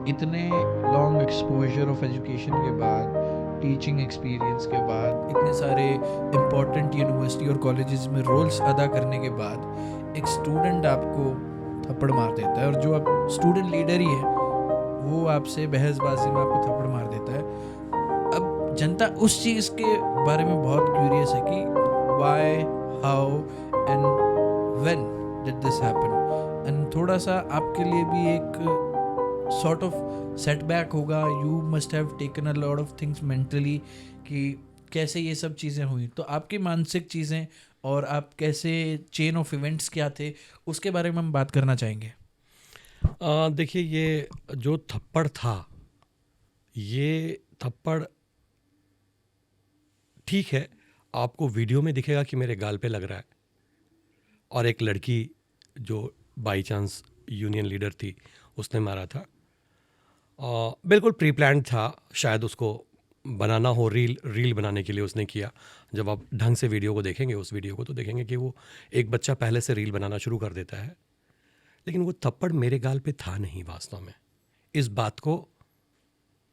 इतने long exposure of education के बाद, टीचिंग एक्सपीरियंस के बाद, इतने सारे इम्पोर्टेंट यूनिवर्सिटी और कॉलेजेस में रोल्स अदा करने के बाद एक स्टूडेंट आपको थप्पड़ मार देता है, और जो आप स्टूडेंट लीडर ही है वो आपसे बहसबाजी में आपको थप्पड़ मार देता है। अब जनता उस चीज़ के बारे में बहुत क्यूरियस है कि why, how and when did this happen. And थोड़ा सा आपके लिए भी एक सॉर्ट ऑफ सेटबैक होगा। You must have taken a lot of things mentally कि कैसे ये सब चीज़ें हुई। तो आपकी मानसिक चीज़ें और आप कैसे, चेन ऑफ इवेंट्स क्या थे, उसके बारे में हम बात करना चाहेंगे। देखिए, ये जो थप्पड़ था, ये थप्पड़ ठीक है, आपको वीडियो में दिखेगा कि मेरे गाल पे लग रहा है, और एक लड़की जो बाई चांस यूनियन लीडर थी उसने मारा था। बिल्कुल प्री प्लान्ड था, शायद उसको बनाना हो, रील बनाने के लिए उसने किया। जब आप ढंग से वीडियो को देखेंगे, उस वीडियो को, तो देखेंगे कि वो एक बच्चा पहले से रील बनाना शुरू कर देता है। लेकिन वो थप्पड़ मेरे गाल पे था नहीं वास्तव में। इस बात को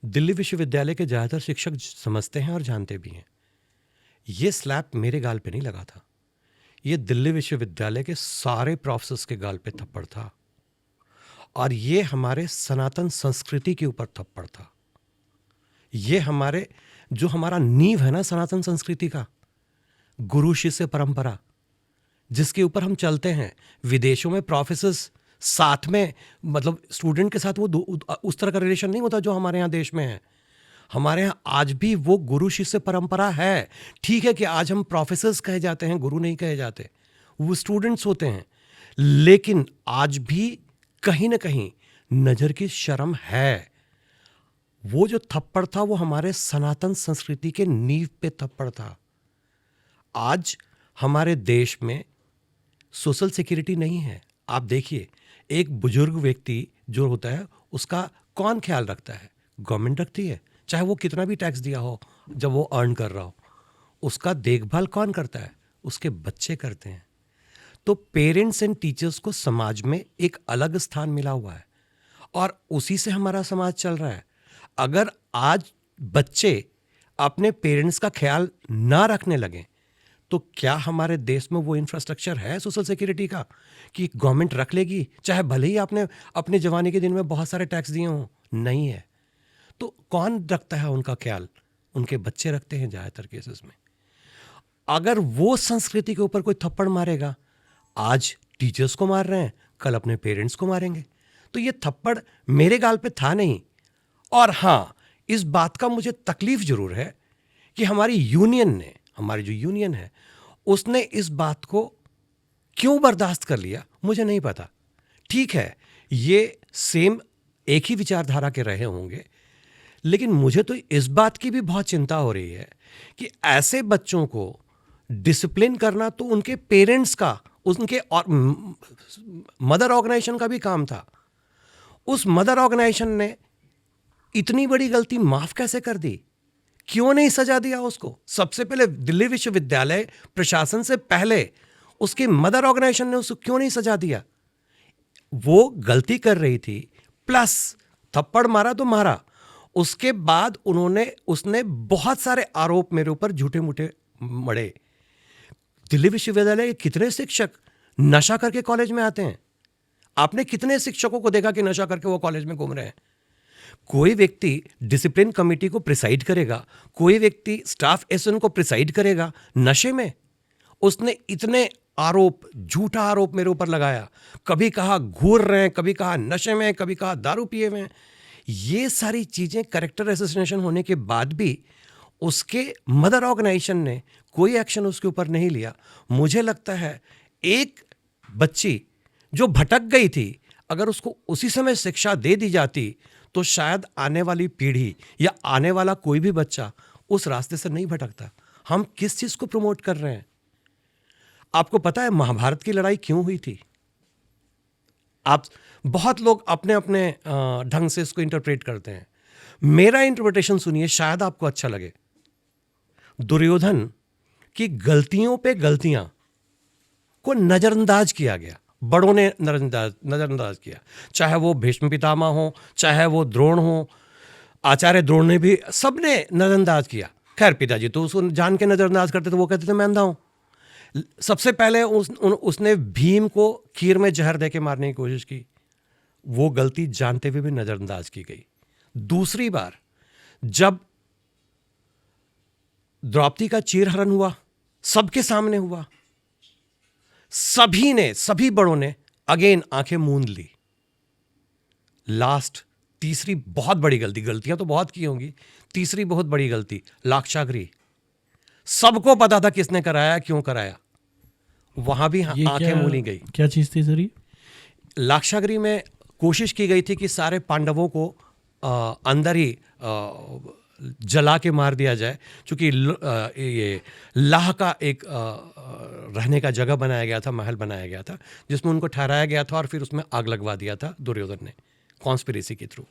दिल्ली विश्वविद्यालय के ज़्यादातर शिक्षक समझते हैं और जानते भी हैं। ये स्लैप मेरे गाल पे नहीं लगा था, ये दिल्ली विश्वविद्यालय के सारे प्रोफेसर्स के गाल पे थप्पड़ था, और ये हमारे सनातन संस्कृति के ऊपर थप्पड़ था। ये हमारा नींव है ना सनातन संस्कृति का, गुरु शिष्य परंपरा, जिसके ऊपर हम चलते हैं। विदेशों में प्रोफेसर्स साथ में, मतलब स्टूडेंट के साथ वो उस तरह का रिलेशन नहीं होता जो हमारे यहाँ देश में है। हमारे यहाँ आज भी वो गुरु शिष्य परंपरा है। ठीक है कि आज हम प्रोफेसर्स कहे जाते हैं, गुरु नहीं कहे जाते, वो स्टूडेंट्स होते हैं, लेकिन आज भी कहीं ना कहीं नज़र की शर्म है। वो जो थप्पड़ था वो हमारे सनातन संस्कृति के नींव पे थप्पड़ था। आज हमारे देश में सोशल सिक्योरिटी नहीं है। आप देखिए, एक बुजुर्ग व्यक्ति जो होता है उसका कौन ख्याल रखता है? गवर्नमेंट रखती है, चाहे वो कितना भी टैक्स दिया हो, जब वो अर्न कर रहा हो। उसका देखभाल कौन करता है? उसके बच्चे करते हैं। तो पेरेंट्स एंड टीचर्स को समाज में एक अलग स्थान मिला हुआ है, और उसी से हमारा समाज चल रहा है। अगर आज बच्चे अपने पेरेंट्स का ख्याल ना रखने लगें, तो क्या हमारे देश में वो इंफ्रास्ट्रक्चर है सोशल सिक्योरिटी का कि गवर्नमेंट रख लेगी, चाहे भले ही आपने अपने जवानी के दिन में बहुत सारे टैक्स दिए हों? नहीं है। तो कौन रखता है उनका ख्याल? उनके बच्चे रखते हैं ज़्यादातर केसेस में। अगर वो संस्कृति के ऊपर कोई थप्पड़ मारेगा, आज टीचर्स को मार रहे हैं, कल अपने पेरेंट्स को मारेंगे। तो ये थप्पड़ मेरे गाल पे था नहीं। और हाँ, इस बात का मुझे तकलीफ जरूर है कि हमारी जो यूनियन है, उसने इस बात को क्यों बर्दाश्त कर लिया, मुझे नहीं पता। ठीक है, ये सेम एक ही विचारधारा के रहे होंगे, लेकिन मुझे तो इस बात की भी बहुत चिंता हो रही है कि ऐसे बच्चों को डिसिप्लिन करना तो उनके पेरेंट्स का, उनके और मदर ऑर्गेनाइजेशन का भी काम था। उस मदर ऑर्गेनाइजेशन ने इतनी बड़ी गलती माफ कैसे कर दी? क्यों नहीं सजा दिया उसको? सबसे पहले दिल्ली विश्वविद्यालय प्रशासन से पहले उसकी मदर ऑर्गेनाइजेशन ने उसको क्यों नहीं सजा दिया? वो गलती कर रही थी, प्लस थप्पड़ मारा तो मारा, उसके बाद उसने बहुत सारे आरोप मेरे ऊपर झूठे मूठे मढ़े। दिल्ली विश्वविद्यालय के कितने शिक्षक नशा करके कॉलेज में आते हैं? आपने कितने शिक्षकों को देखा कि नशा करके वो कॉलेज में घूम रहे हैं? कोई व्यक्ति डिसिप्लिन कमेटी को प्रिसाइड करेगा, कोई व्यक्ति स्टाफ एसएन को प्रिसाइड करेगा नशे में? उसने इतने आरोप, झूठा आरोप मेरे ऊपर लगाया। कभी कहा घूर रहे हैं, कभी कहा नशे में, कभी कहा दारू पिए में। ये सारी चीजें कैरेक्टर असैसिनेशन होने के बाद भी उसके मदर ऑर्गेनाइजेशन ने कोई एक्शन उसके ऊपर नहीं लिया। मुझे लगता है एक बच्ची जो भटक गई थी, अगर उसको उसी समय शिक्षा दे दी जाती, तो शायद आने वाली पीढ़ी या आने वाला कोई भी बच्चा उस रास्ते से नहीं भटकता। हम किस चीज को प्रमोट कर रहे हैं? आपको पता है महाभारत की लड़ाई क्यों हुई थी? आप बहुत लोग अपने अपने ढंग से इसको इंटरप्रेट करते हैं। मेरा इंटरप्रिटेशन सुनिए, शायद आपको अच्छा लगे। दुर्योधन की गलतियों पे गलतियां को नजरअंदाज किया गया, बड़ों ने नज़रअंदाज किया, चाहे वो भीष्म पितामह हो, चाहे वो द्रोण हो, आचार्य द्रोण ने भी, सब ने नज़रअंदाज किया। खैर पिताजी तो उसको जान के नज़रअंदाज करते थे, वो कहते थे मैं अंधा हूँ। सबसे पहले उसने भीम को खीर में जहर दे के मारने की कोशिश की, वो गलती जानते हुए भी नज़रअंदाज की गई। दूसरी बार जब द्रौपदी का चीरहरण हुआ, सबके सामने हुआ, सभी बड़ों ने अगेन आंखें मूंद ली। लास्ट तीसरी बहुत बड़ी गलती, गलतियां तो बहुत की होंगी, तीसरी बहुत बड़ी गलती, लाक्षागृह। सबको पता था किसने कराया, क्यों कराया, वहां भी आंखें मूली गई। क्या चीज थी सर ये? लाक्षागृह में कोशिश की गई थी कि सारे पांडवों को अंदर ही जला के मार दिया जाए, क्योंकि ये लाह का एक रहने का जगह बनाया गया था, महल बनाया गया था, जिसमें उनको ठहराया गया था और फिर उसमें आग लगवा दिया था दुर्योधन ने कॉन्स्पिरेसी के थ्रू।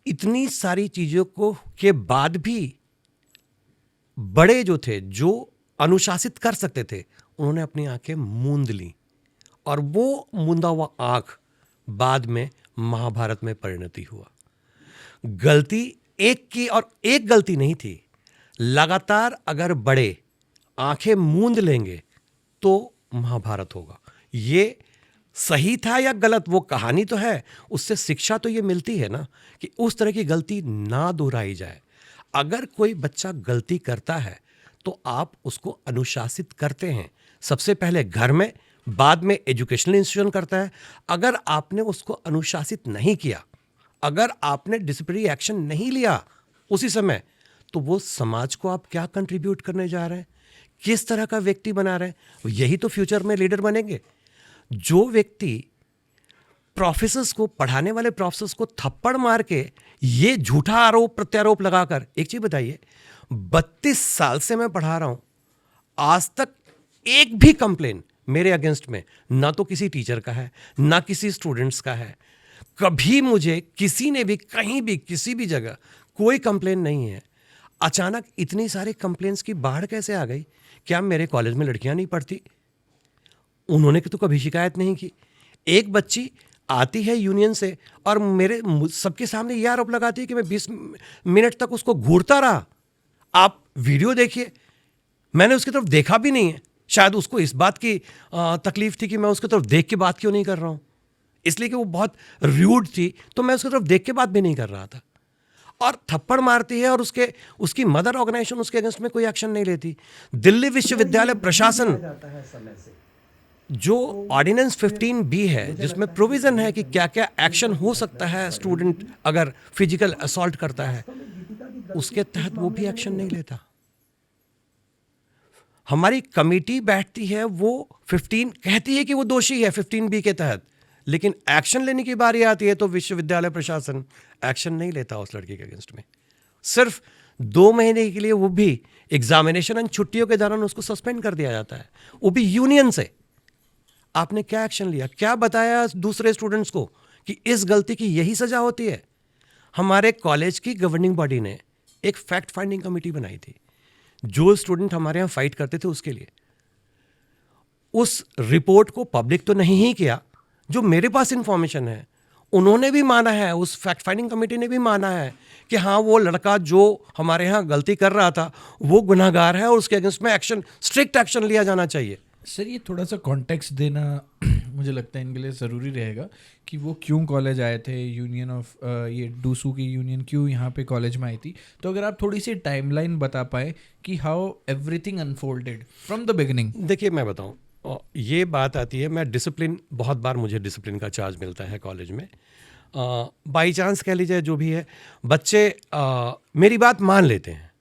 इतनी सारी चीज़ों को के बाद भी बड़े जो थे, जो अनुशासित कर सकते थे, उन्होंने अपनी आंखें मूंद ली, और वो मूंदा हुआ आंख बाद में महाभारत में परिणति हुआ। गलती एक की, और एक गलती नहीं थी, लगातार अगर बड़े आंखें मूंद लेंगे तो महाभारत होगा। ये सही था या गलत, वो कहानी तो है, उससे शिक्षा तो ये मिलती है ना कि उस तरह की गलती ना दोहराई जाए। अगर कोई बच्चा गलती करता है तो आप उसको अनुशासित करते हैं, सबसे पहले घर में, बाद में एजुकेशनल इंस्टीट्यूशन करता है। अगर आपने उसको अनुशासित नहीं किया, अगर आपने डिसिप्लिनरी एक्शन नहीं लिया उसी समय, तो वो समाज को आप क्या कंट्रीब्यूट करने जा रहे हैं, किस तरह का व्यक्ति बना रहे हैं? यही तो फ्यूचर में लीडर बनेंगे। जो व्यक्ति प्रोफेसर्स को, पढ़ाने वाले प्रोफेसर्स को थप्पड़ मार के, ये झूठा आरोप प्रत्यारोप लगाकर, एक चीज बताइए, 32 साल से मैं पढ़ा रहा हूं, आज तक एक भी कंप्लेन मेरे अगेंस्ट में ना तो किसी टीचर का है, ना किसी स्टूडेंट्स का है। कभी मुझे किसी ने भी कहीं भी किसी भी जगह कोई कंप्लेन नहीं है। अचानक इतनी सारी कंप्लेंट्स की बाढ़ कैसे आ गई? क्या मेरे कॉलेज में लड़कियां नहीं पढ़ती? उन्होंने तो कभी शिकायत नहीं की। एक बच्ची आती है यूनियन से और मेरे सबके सामने यह आरोप लगाती है कि मैं 20 मिनट तक उसको घूरता रहा। आप वीडियो देखिए, मैंने उसकी तरफ देखा भी नहीं है। शायद उसको इस बात की तकलीफ थी कि मैं उसकी तरफ देख के बात क्यों नहीं कर रहा हूं, इसलिए कि वो बहुत र्यूड थी, तो मैं उसकी तरफ देख के बात भी नहीं कर रहा था। और थप्पड़ मारती है और उसकी मदर ऑर्गेनाइजेशन उसके अगेंस्ट में कोई एक्शन नहीं लेती। दिल्ली विश्वविद्यालय प्रशासन, जो ऑर्डिनेंस 15B है, जिसमें प्रोविजन है कि क्या क्या एक्शन हो सकता है स्टूडेंट अगर फिजिकल असॉल्ट करता है, उसके तहत वो भी एक्शन नहीं लेता। हमारी कमेटी बैठती है, वो 15 कहती है कि वो दोषी है 15B के तहत, लेकिन एक्शन लेने की बारी आती है तो विश्वविद्यालय प्रशासन एक्शन नहीं लेता उस लड़की के अगेंस्ट में। सिर्फ 2 महीने के लिए, वो भी एग्जामिनेशन एंड छुट्टियों के दौरान उसको सस्पेंड कर दिया जाता है, वो भी यूनियन से। आपने क्या एक्शन लिया? क्या बताया दूसरे स्टूडेंट्स को कि इस गलती की यही सजा होती है? हमारे कॉलेज की गवर्निंग बॉडी ने एक फैक्ट फाइंडिंग कमेटी बनाई थी, जो स्टूडेंट हमारे यहाँ फाइट करते थे उसके लिए। उस रिपोर्ट को पब्लिक तो नहीं ही किया, जो मेरे पास इंफॉर्मेशन है उन्होंने भी माना है, उस फैक्ट फाइंडिंग कमेटी ने भी माना है कि हाँ, वो लड़का जो हमारे यहाँ गलती कर रहा था वो गुनहगार है और उसके अगेंस्ट में एक्शन, स्ट्रिक्ट एक्शन लिया जाना चाहिए। सर ये थोड़ा सा कॉन्टेक्स्ट देना मुझे लगता है इनके लिए ज़रूरी रहेगा कि वो क्यों कॉलेज आए थे, यूनियन ऑफ ये डूसू की यूनियन क्यों यहाँ पे कॉलेज में आई थी। तो अगर आप थोड़ी सी टाइमलाइन बता पाए कि how everything unfolded from the beginning. देखिए मैं बताऊँ, ये बात आती है, मैं डिसिप्लिन, बहुत बार मुझे डिसिप्लिन का चार्ज मिलता है कॉलेज में। बाई चांस कह लीजिए, जो भी है, बच्चे मेरी बात मान लेते हैं।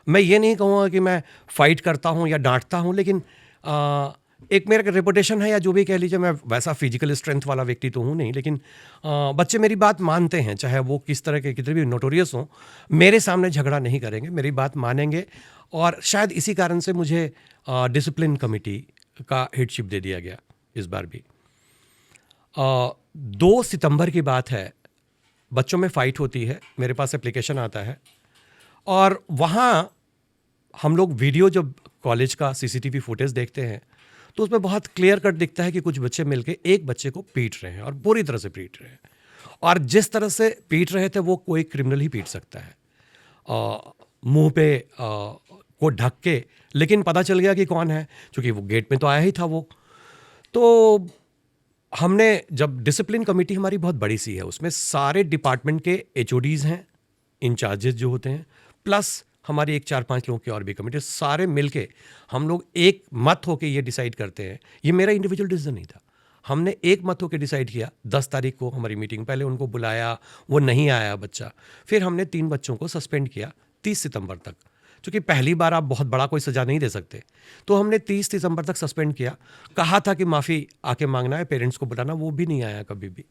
मैं ये नहीं कहूँगा कि मैं फाइट करता हूँ या डांटता हूँ, लेकिन एक मेरा रेपुटेशन है, या जो भी कह लीजिए, मैं वैसा फिजिकल स्ट्रेंथ वाला व्यक्ति तो हूँ नहीं, लेकिन बच्चे मेरी बात मानते हैं, चाहे वो किस तरह के कितने भी नोटोरियस हों, मेरे सामने झगड़ा नहीं करेंगे, मेरी बात मानेंगे। और शायद इसी कारण से मुझे डिसिप्लिन कमेटी का हेडशिप दे दिया गया इस बार भी। 2 सितंबर की बात है, बच्चों में फ़ाइट होती है, मेरे पास एप्लीकेशन आता है और वहाँ हम लोग वीडियो, जब कॉलेज का CCTV फुटेज देखते हैं तो उसमें बहुत क्लियर कट दिखता है कि कुछ बच्चे मिलके एक बच्चे को पीट रहे हैं और पूरी तरह से पीट रहे हैं, और जिस तरह से पीट रहे थे वो कोई क्रिमिनल ही पीट सकता है, मुंह पे को ढक के, लेकिन पता चल गया कि कौन है, क्योंकि वो गेट में तो आया ही था वो। तो हमने, जब डिसिप्लिन कमेटी हमारी बहुत बड़ी सी है, उसमें सारे डिपार्टमेंट के HODs हैं, इंचार्जेस जो होते हैं, प्लस हमारी एक 4-5 लोगों की और भी कमेटी, सारे मिलके हम लोग एक मत होके ये डिसाइड करते हैं। ये मेरा इंडिविजुअल डिसीजन नहीं था, हमने एक मत होके डिसाइड किया। 10 तारीख को हमारी मीटिंग, पहले उनको बुलाया, वो नहीं आया बच्चा, फिर हमने 3 बच्चों को सस्पेंड किया 30 सितंबर तक, क्योंकि पहली बार आप बहुत बड़ा कोई सज़ा नहीं दे सकते, तो हमने 30 सितंबर तक सस्पेंड किया। कहा था कि माफ़ी आके मांगना है, पेरेंट्स को बुलाना, वो भी नहीं आया कभी भी।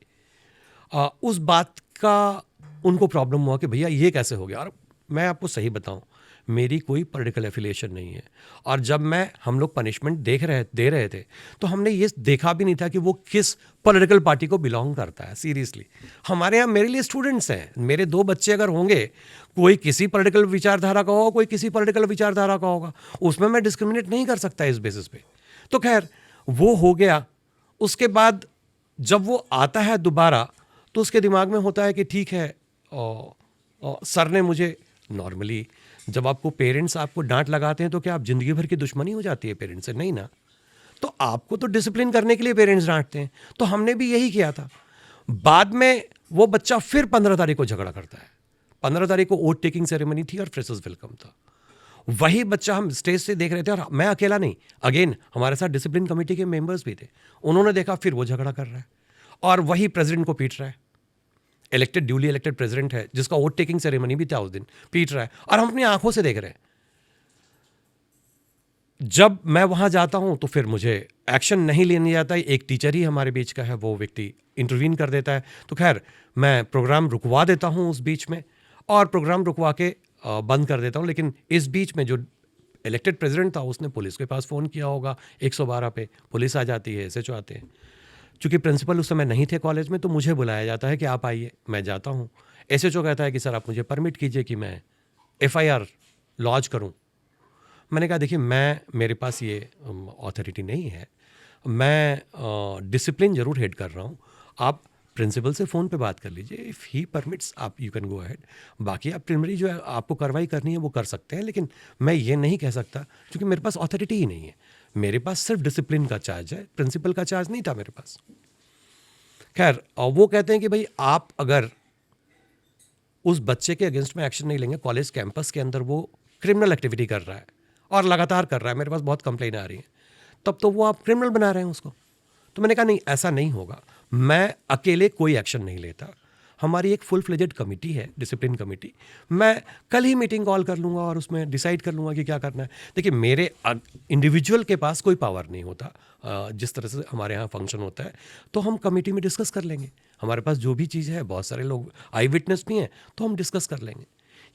उस बात का उनको प्रॉब्लम हुआ कि भैया ये कैसे हो गया। और मैं आपको सही बताऊं, मेरी कोई पॉलिटिकल एफिलिएशन नहीं है, और जब हम लोग पनिशमेंट दे रहे थे, तो हमने ये देखा भी नहीं था कि वो किस पॉलिटिकल पार्टी को बिलोंग करता है। सीरियसली, हमारे यहाँ मेरे लिए स्टूडेंट्स हैं, मेरे 2 बच्चे अगर होंगे, कोई किसी पॉलिटिकल विचारधारा का होगा, कोई किसी पॉलिटिकल विचारधारा का होगा, उसमें मैं डिस्क्रिमिनेट नहीं कर सकता इस बेसिस पे। तो खैर वो हो गया। उसके बाद जब वो आता है दोबारा, तो उसके दिमाग में होता है कि ठीक है, सर ने मुझे, नॉर्मली जब आपको पेरेंट्स आपको डांट लगाते हैं तो क्या आप जिंदगी भर की दुश्मनी हो जाती है पेरेंट्स से? नहीं ना। तो आपको तो डिसिप्लिन करने के लिए पेरेंट्स डांटते हैं, तो हमने भी यही किया था। बाद में वो बच्चा फिर 15 तारीख को झगड़ा करता है। 15 तारीख को ओथ टेकिंग सेरेमनी थी और फ्रेशर्स वेलकम था। वही बच्चा हम स्टेज से देख रहे थे, और मैं अकेला नहीं, अगेन हमारे साथ डिसिप्लिन कमेटी के मेंबर्स भी थे। उन्होंने देखा, फिर वो झगड़ा कर रहा है और वही प्रेसिडेंट को पीट रहा है। ड्यूली इलेक्टेड प्रेसिडेंट है, जिसका वोट टेकिंग सेरेमनी भी था उस दिन, पीट रहा है, और हम अपनी आंखों से देख रहे हैं। जब मैं वहां जाता हूं तो फिर मुझे एक्शन नहीं लेने जाता है, एक टीचर ही हमारे बीच का है, वो व्यक्ति इंटरवीन कर देता है। तो खैर मैं प्रोग्राम रुकवा देता हूं उस बीच में, और प्रोग्राम रुकवा के बंद कर देता हूं। लेकिन इस बीच में जो इलेक्टेड प्रेसिडेंट था, उसने पुलिस के पास फ़ोन किया होगा, 112 पे पुलिस आ जाती है, SHO आते हैं। चूँकि प्रिंसिपल उस समय नहीं थे कॉलेज में, तो मुझे बुलाया जाता है कि आप आइए। मैं जाता हूँ, SHO कहता है कि सर आप मुझे परमिट कीजिए कि मैं FIR लॉन्च करूँ। मैंने कहा देखिए, मेरे पास ये अथॉरिटी नहीं है, मैं डिसिप्लिन ज़रूर हेड कर रहा हूँ, आप प्रिंसिपल से फ़ोन पे बात कर लीजिए, इफ़ ही परमिट्स आप यू कैन गो अहेड, बाकी आप प्रिलिमिनरी जो है आपको कार्रवाई करनी है वो कर सकते हैं, लेकिन मैं ये नहीं कह सकता क्योंकि मेरे पास अथॉरिटी ही नहीं है। मेरे पास सिर्फ डिसिप्लिन का चार्ज है, प्रिंसिपल का चार्ज नहीं था मेरे पास। खैर, और वो कहते हैं कि भाई आप अगर उस बच्चे के अगेंस्ट में एक्शन नहीं लेंगे, कॉलेज कैंपस के अंदर वो क्रिमिनल एक्टिविटी कर रहा है और लगातार कर रहा है, मेरे पास बहुत कंप्लेन आ रही है, तब तो वो आप क्रिमिनल बना रहे हैं उसको। तो मैंने कहा नहीं, ऐसा नहीं होगा, मैं अकेले कोई एक्शन नहीं लेता, हमारी एक फुल फ्लेजेड कमेटी है, डिसिप्लिन कमेटी, मैं कल ही मीटिंग कॉल कर लूँगा और उसमें डिसाइड कर लूँगा कि क्या करना है। देखिए, मेरे इंडिविजुअल के पास कोई पावर नहीं होता, जिस तरह से हमारे यहाँ फंक्शन होता है, तो हम कमेटी में डिस्कस कर लेंगे। हमारे पास जो भी चीज़ है, बहुत सारे लोग आई विटनेस भी हैं, तो हम डिस्कस कर लेंगे।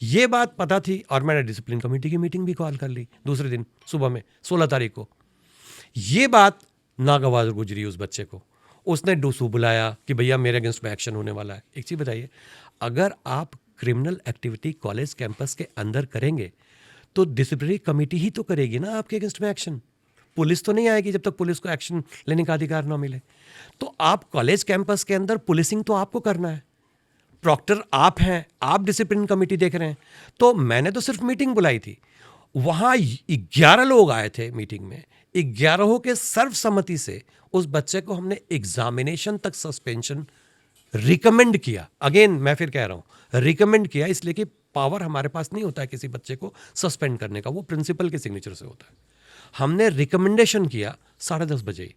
ये बात पता थी और मैंने डिसिप्लिन कमेटी की मीटिंग भी कॉल कर ली दूसरे दिन सुबह में, 16 तारीख को। ये बात नागवार गुजरी उस बच्चे को, उसने डूसू बुलाया कि भैया मेरे अगेंस्ट में एक्शन होने वाला है। एक चीज़ बताइए, अगर आप क्रिमिनल एक्टिविटी कॉलेज कैंपस के अंदर करेंगे तो डिसिप्लिनरी कमेटी ही तो करेगी ना आपके अगेंस्ट में एक्शन, पुलिस तो नहीं आएगी जब तक पुलिस को एक्शन लेने का अधिकार ना मिले। तो आप कॉलेज कैंपस के अंदर पुलिसिंग तो आपको करना है, प्रॉक्टर आप हैं, आप डिसिप्लिन कमेटी देख रहे हैं। तो मैंने तो सिर्फ मीटिंग बुलाई थी, वहाँ 11 लोग आए थे मीटिंग में, 11 के सर्वसम्मति से उस बच्चे को हमने एग्जामिनेशन तक सस्पेंशन रिकमेंड किया। अगेन मैं फिर कह रहा हूँ, रिकमेंड किया, इसलिए कि पावर हमारे पास नहीं होता है किसी बच्चे को सस्पेंड करने का, वो प्रिंसिपल के सिग्नेचर से होता है। हमने रिकमेंडेशन किया 10:30 बजे,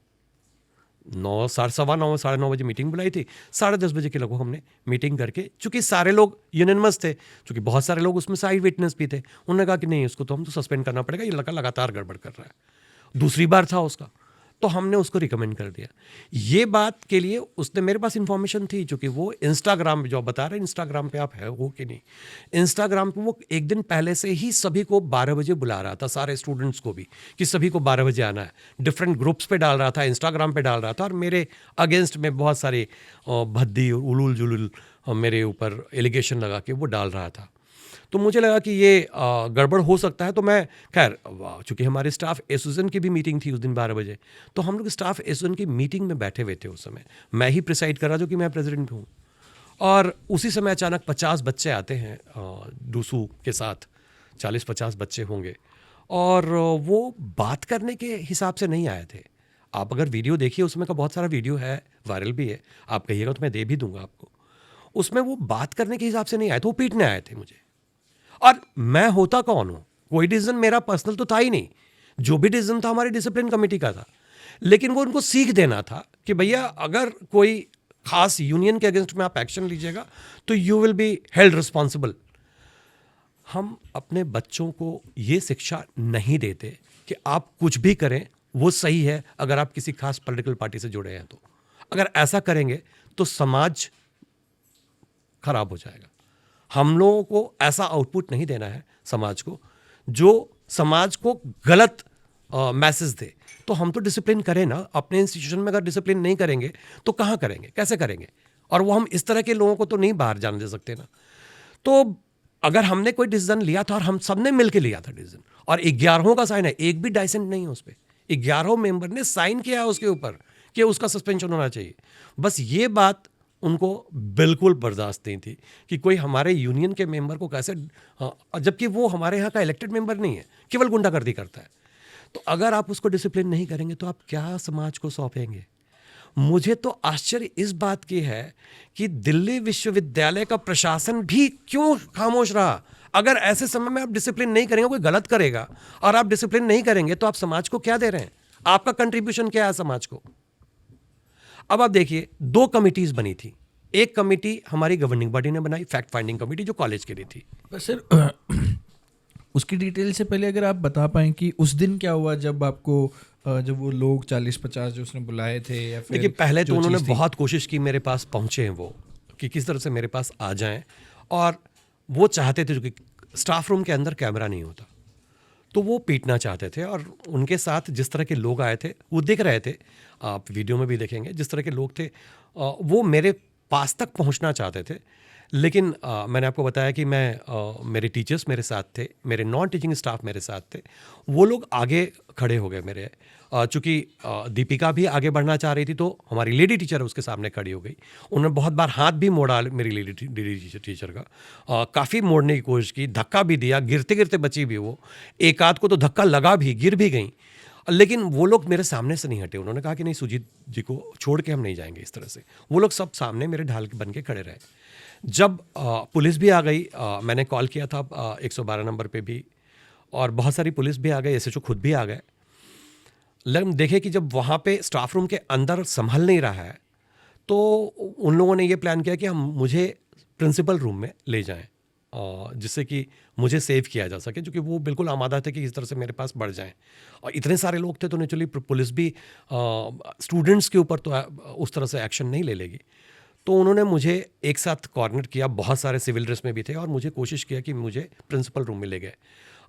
9:15 9:30 बजे मीटिंग बुलाई थी, 10:30 बजे के लगभग हमने मीटिंग करके, चूंकि सारे लोग यूनियनमस थे, चूंकि बहुत सारे लोग उसमें साइड विटनेस भी थे, उन्होंने कहा कि नहीं, इसको तो हम तो सस्पेंड करना पड़ेगा, ये लड़का लगातार गड़बड़ कर रहा है। दूसरी बार था उसका, तो हमने उसको रिकमेंड कर दिया। ये बात के लिए उसने, मेरे पास इंफॉर्मेशन थी, चूंकि वो इंस्टाग्राम जो बता रहे हैं, इंस्टाग्राम पे आप है हो कि नहीं, इंस्टाग्राम पे वो एक दिन पहले से ही सभी को 12 बजे बुला रहा था, सारे स्टूडेंट्स को भी, कि सभी को 12 बजे आना है, डिफरेंट ग्रुप्स पे डाल रहा था, इंस्टाग्राम पे डाल रहा था, और मेरे अगेंस्ट में बहुत सारे भद्दी उलूल जुलूल मेरे ऊपर एलिगेशन लगा के वो डाल रहा था। तो मुझे लगा कि ये गड़बड़ हो सकता है। तो मैं खैर चूँकि हमारे स्टाफ एसोसिएशन की भी मीटिंग थी उस दिन 12 बजे, तो हम लोग स्टाफ एसोसिएशन की मीटिंग में बैठे हुए थे उस समय। मैं ही प्रिसाइड कर रहा जो कि मैं प्रेसिडेंट हूँ। और उसी समय अचानक 50 बच्चे आते हैं डूसू के साथ, 40-50 बच्चे होंगे, और वो बात करने के हिसाब से नहीं आए थे। आप अगर वीडियो देखिए, उसमें का बहुत सारा वीडियो है, वायरल भी है, आप कहिएगा तो मैं दे भी दूंगा आपको। उसमें वो बात करने के हिसाब से नहीं आए थे, वो पीटने आए थे मुझे। और मैं होता कौन हूँ? कोई डिसीजन मेरा पर्सनल तो था ही नहीं, जो भी डिसीजन था हमारी डिसिप्लिन कमेटी का था। लेकिन वो उनको सीख देना था कि भैया अगर कोई खास यूनियन के अगेंस्ट में आप एक्शन लीजिएगा तो you will be held responsible. हम अपने बच्चों को ये शिक्षा नहीं देते कि आप कुछ भी करें वो सही है अगर आप किसी खास पॉलिटिकल पार्टी से जुड़े हैं तो। अगर ऐसा करेंगे तो समाज खराब हो जाएगा। हम लोगों को ऐसा आउटपुट नहीं देना है समाज को जो समाज को गलत मैसेज दे। तो हम तो डिसिप्लिन करें ना अपने इंस्टीट्यूशन में। अगर डिसिप्लिन नहीं करेंगे तो कहाँ करेंगे, कैसे करेंगे? और वो हम इस तरह के लोगों को तो नहीं बाहर जाने दे सकते ना। तो अगर हमने कोई डिसीजन लिया था और हम सब ने मिलकर लिया था डिसीजन, और 11 का साइन है, एक भी डाइसेंट नहीं है उस पर, 11 मेंबर ने साइन किया है उसके ऊपर कि उसका सस्पेंशन होना चाहिए। बस ये बात उनको बिल्कुल बर्दाश्त नहीं थी कि कोई हमारे यूनियन के मेंबर को कैसे, जबकि वो हमारे यहाँ का इलेक्टेड मेंबर नहीं है, केवल गुंडागर्दी करता है। तो अगर आप उसको डिसिप्लिन नहीं करेंगे तो आप क्या समाज को सौंपेंगे? मुझे तो आश्चर्य इस बात की है कि दिल्ली विश्वविद्यालय का प्रशासन भी क्यों खामोश रहा। अगर ऐसे समय में आप डिसिप्लिन नहीं करेंगे, कोई गलत करेगा और आप डिसिप्लिन नहीं करेंगे तो आप समाज को क्या दे रहे हैं? आपका कंट्रीब्यूशन क्या है समाज को? अब आप देखिए, 2 कमिटीज बनी थी। एक कमेटी हमारी गवर्निंग बॉडी ने बनाई, फैक्ट फाइंडिंग कमेटी, जो कॉलेज के लिए थी। पर सर उसकी डिटेल से पहले अगर आप बता पाएं कि उस दिन क्या हुआ जब आपको जब वो लोग 40-50 जो उसने बुलाए थे, या फिर देखिए, पहले तो जो उन्होंने चीज़ थी। बहुत कोशिश की मेरे पास पहुंचे हैं वो, कि किस तरह से मेरे पास आ जाएं। और वो चाहते थे, जो कि स्टाफ रूम के अंदर कैमरा नहीं होता, तो वो पीटना चाहते थे। और उनके साथ जिस तरह के लोग आए थे वो दिख रहे थे, आप वीडियो में भी देखेंगे जिस तरह के लोग थे, वो मेरे पास तक पहुंचना चाहते थे। लेकिन मैंने आपको बताया कि मेरे टीचर्स मेरे साथ थे, मेरे नॉन टीचिंग स्टाफ मेरे साथ थे। वो लोग आगे खड़े हो गए मेरे, चूँकि दीपिका भी आगे बढ़ना चाह रही थी तो हमारी लेडी टीचर उसके सामने खड़ी हो गई। उन्होंने बहुत बार हाथ भी मोड़ा मेरी लेडी टीचर का, काफ़ी मोड़ने की कोशिश की, धक्का भी दिया, गिरते गिरते बची भी वो। एक आध को तो धक्का लगा भी, गिर भी गई। लेकिन वो लोग मेरे सामने से नहीं हटे। उन्होंने कहा कि नहीं, सुजीत जी को छोड़ के हम नहीं जाएंगे इस तरह से। वो लोग सब सामने मेरे ढाल के बन के खड़े रहे। जब पुलिस भी आ गई, मैंने कॉल किया था 112 नंबर पे भी, और बहुत सारी पुलिस भी आ गई, एसएचओ खुद भी आ गए। लेकिन देखे कि जब वहाँ पे स्टाफ रूम के अंदर संभल नहीं रहा है तो उन लोगों ने ये प्लान किया कि हम मुझे प्रिंसिपल रूम में ले जाएं, जिससे कि मुझे सेव किया जा सके, क्योंकि वो बिल्कुल आमादा थे कि इस तरह से मेरे पास बढ़ जाएं। और इतने सारे लोग थे तो नेचुरली पुलिस भी स्टूडेंट्स के ऊपर तो उस तरह से एक्शन नहीं ले लेगी। तो उन्होंने मुझे एक साथ कॉर्नर किया, बहुत सारे सिविल ड्रेस में भी थे, और मुझे कोशिश किया कि मुझे प्रिंसिपल रूम में ले गए।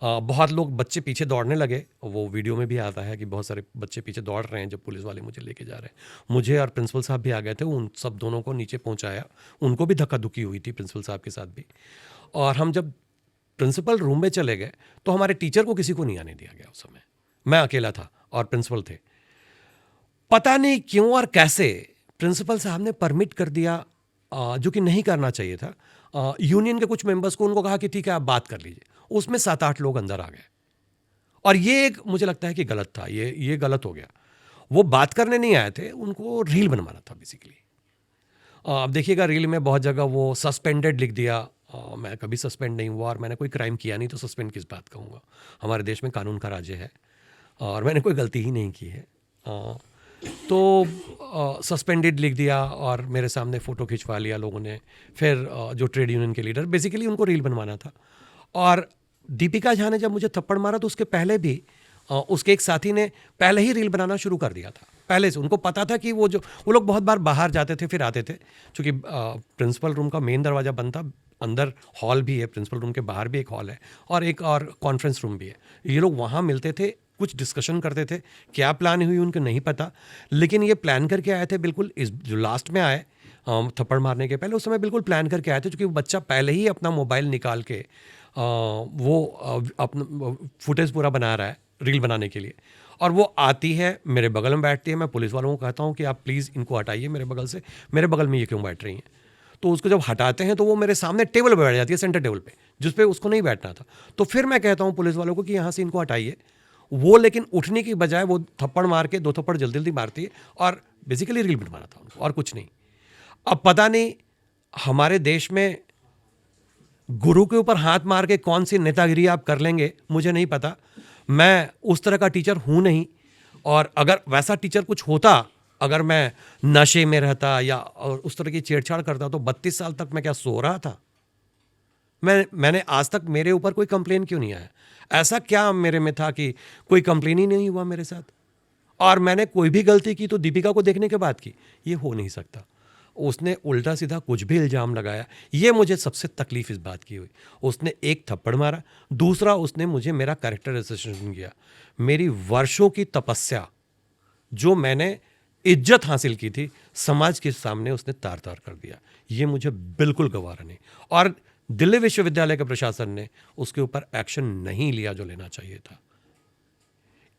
बहुत लोग बच्चे पीछे दौड़ने लगे, वो वीडियो में भी आता है कि बहुत सारे बच्चे पीछे दौड़ रहे हैं जब पुलिस वाले मुझे लेके जा रहे हैं। मुझे और प्रिंसिपल साहब भी आ गए थे, उन सब दोनों को नीचे पहुंचाया। उनको भी धक्का धुक्की हुई थी प्रिंसिपल साहब के साथ भी। और हम जब प्रिंसिपल रूम में चले गए तो हमारे टीचर को किसी को नहीं आने दिया गया उस समय। मैं अकेला था और प्रिंसिपल थे। पता नहीं क्यों और कैसे प्रिंसिपल साहब ने परमिट कर दिया, जो कि नहीं करना चाहिए था। यूनियन के कुछ मेंबर्स को उनको कहा कि ठीक है आप बात कर लीजिए। उसमें 7-8 लोग अंदर आ गए, और ये एक मुझे लगता है कि गलत था। ये गलत हो गया। वो बात करने नहीं आए थे, उनको रील बनवाना था बेसिकली। अब देखिएगा, रील में बहुत जगह वो सस्पेंडेड लिख दिया। मैं कभी सस्पेंड नहीं हुआ और मैंने कोई क्राइम किया नहीं, तो सस्पेंड किस बात का हूँगा। हमारे देश में कानून का राज्य है और मैंने कोई गलती ही नहीं की है। तो सस्पेंडेड लिख दिया और मेरे सामने फ़ोटो खिंचवा लिया लोगों ने। फिर जो ट्रेड यूनियन के लीडर, बेसिकली उनको रील बनवाना था। और दीपिका झा ने जब मुझे थप्पड़ मारा तो उसके पहले भी उसके एक साथी ने पहले ही रील बनाना शुरू कर दिया था। पहले से उनको पता था कि वो लोग बहुत बार बाहर जाते थे फिर आते थे, क्योंकि प्रिंसिपल रूम का मेन दरवाज़ा बंद था। अंदर हॉल भी है, प्रिंसिपल रूम के बाहर भी एक हॉल है और एक और कॉन्फ्रेंस रूम भी है। ये लोग वहाँ मिलते थे, कुछ डिस्कशन करते थे। क्या प्लान हुई उनको नहीं पता, लेकिन ये प्लान करके आए थे बिल्कुल। इस जो लास्ट में आए थप्पड़ मारने के पहले, उस समय बिल्कुल प्लान करके आए थे, क्योंकि बच्चा पहले ही अपना मोबाइल निकाल के वो अपना फुटेज पूरा बना रहा है रील बनाने के लिए, और वो आती है मेरे बगल में बैठती है। मैं पुलिस वालों को कहता हूँ कि आप प्लीज़ इनको हटाइए मेरे बगल से, मेरे बगल में ये क्यों बैठ रही हैं। तो उसको जब हटाते हैं तो वो मेरे सामने टेबल पर बैठ जाती है, सेंटर टेबल पे, जिस पे उसको नहीं बैठना था। तो फिर मैं कहता हूँ पुलिस वालों को कि यहाँ से इनको हटाइए। वो लेकिन उठने की बजाय वो थप्पड़ मार के 2 थप्पड़ जल्दी जल्दी मारती है, और बेसिकली रील बनवाना था उनको, और कुछ नहीं। अब पता नहीं हमारे देश में गुरु के ऊपर हाथ मार के कौन सी नेतागिरी आप कर लेंगे, मुझे नहीं पता। मैं उस तरह का टीचर हूँ नहीं, और अगर वैसा टीचर कुछ होता, अगर मैं नशे में रहता या और उस तरह की छेड़छाड़ करता, तो 32 साल तक मैं क्या सो रहा था? मैंने आज तक मेरे ऊपर कोई कंप्लेन क्यों नहीं आया? ऐसा क्या मेरे में था कि कोई कंप्लेन ही नहीं हुआ मेरे साथ? और मैंने कोई भी गलती की तो दीपिका को देखने के बाद की? ये हो नहीं सकता। उसने उल्टा सीधा कुछ भी इल्ज़ाम लगाया, ये मुझे सबसे तकलीफ इस बात की हुई। उसने एक थप्पड़ मारा, दूसरा उसने मुझे मेरा कैरेक्टर असैसिनेशन किया। मेरी वर्षों की तपस्या, जो मैंने इज्जत हासिल की थी, समाज के सामने उसने तार तार कर दिया। ये मुझे बिल्कुल गवारा नहीं, और दिल्ली विश्वविद्यालय के प्रशासन ने उसके ऊपर एक्शन नहीं लिया जो लेना चाहिए था।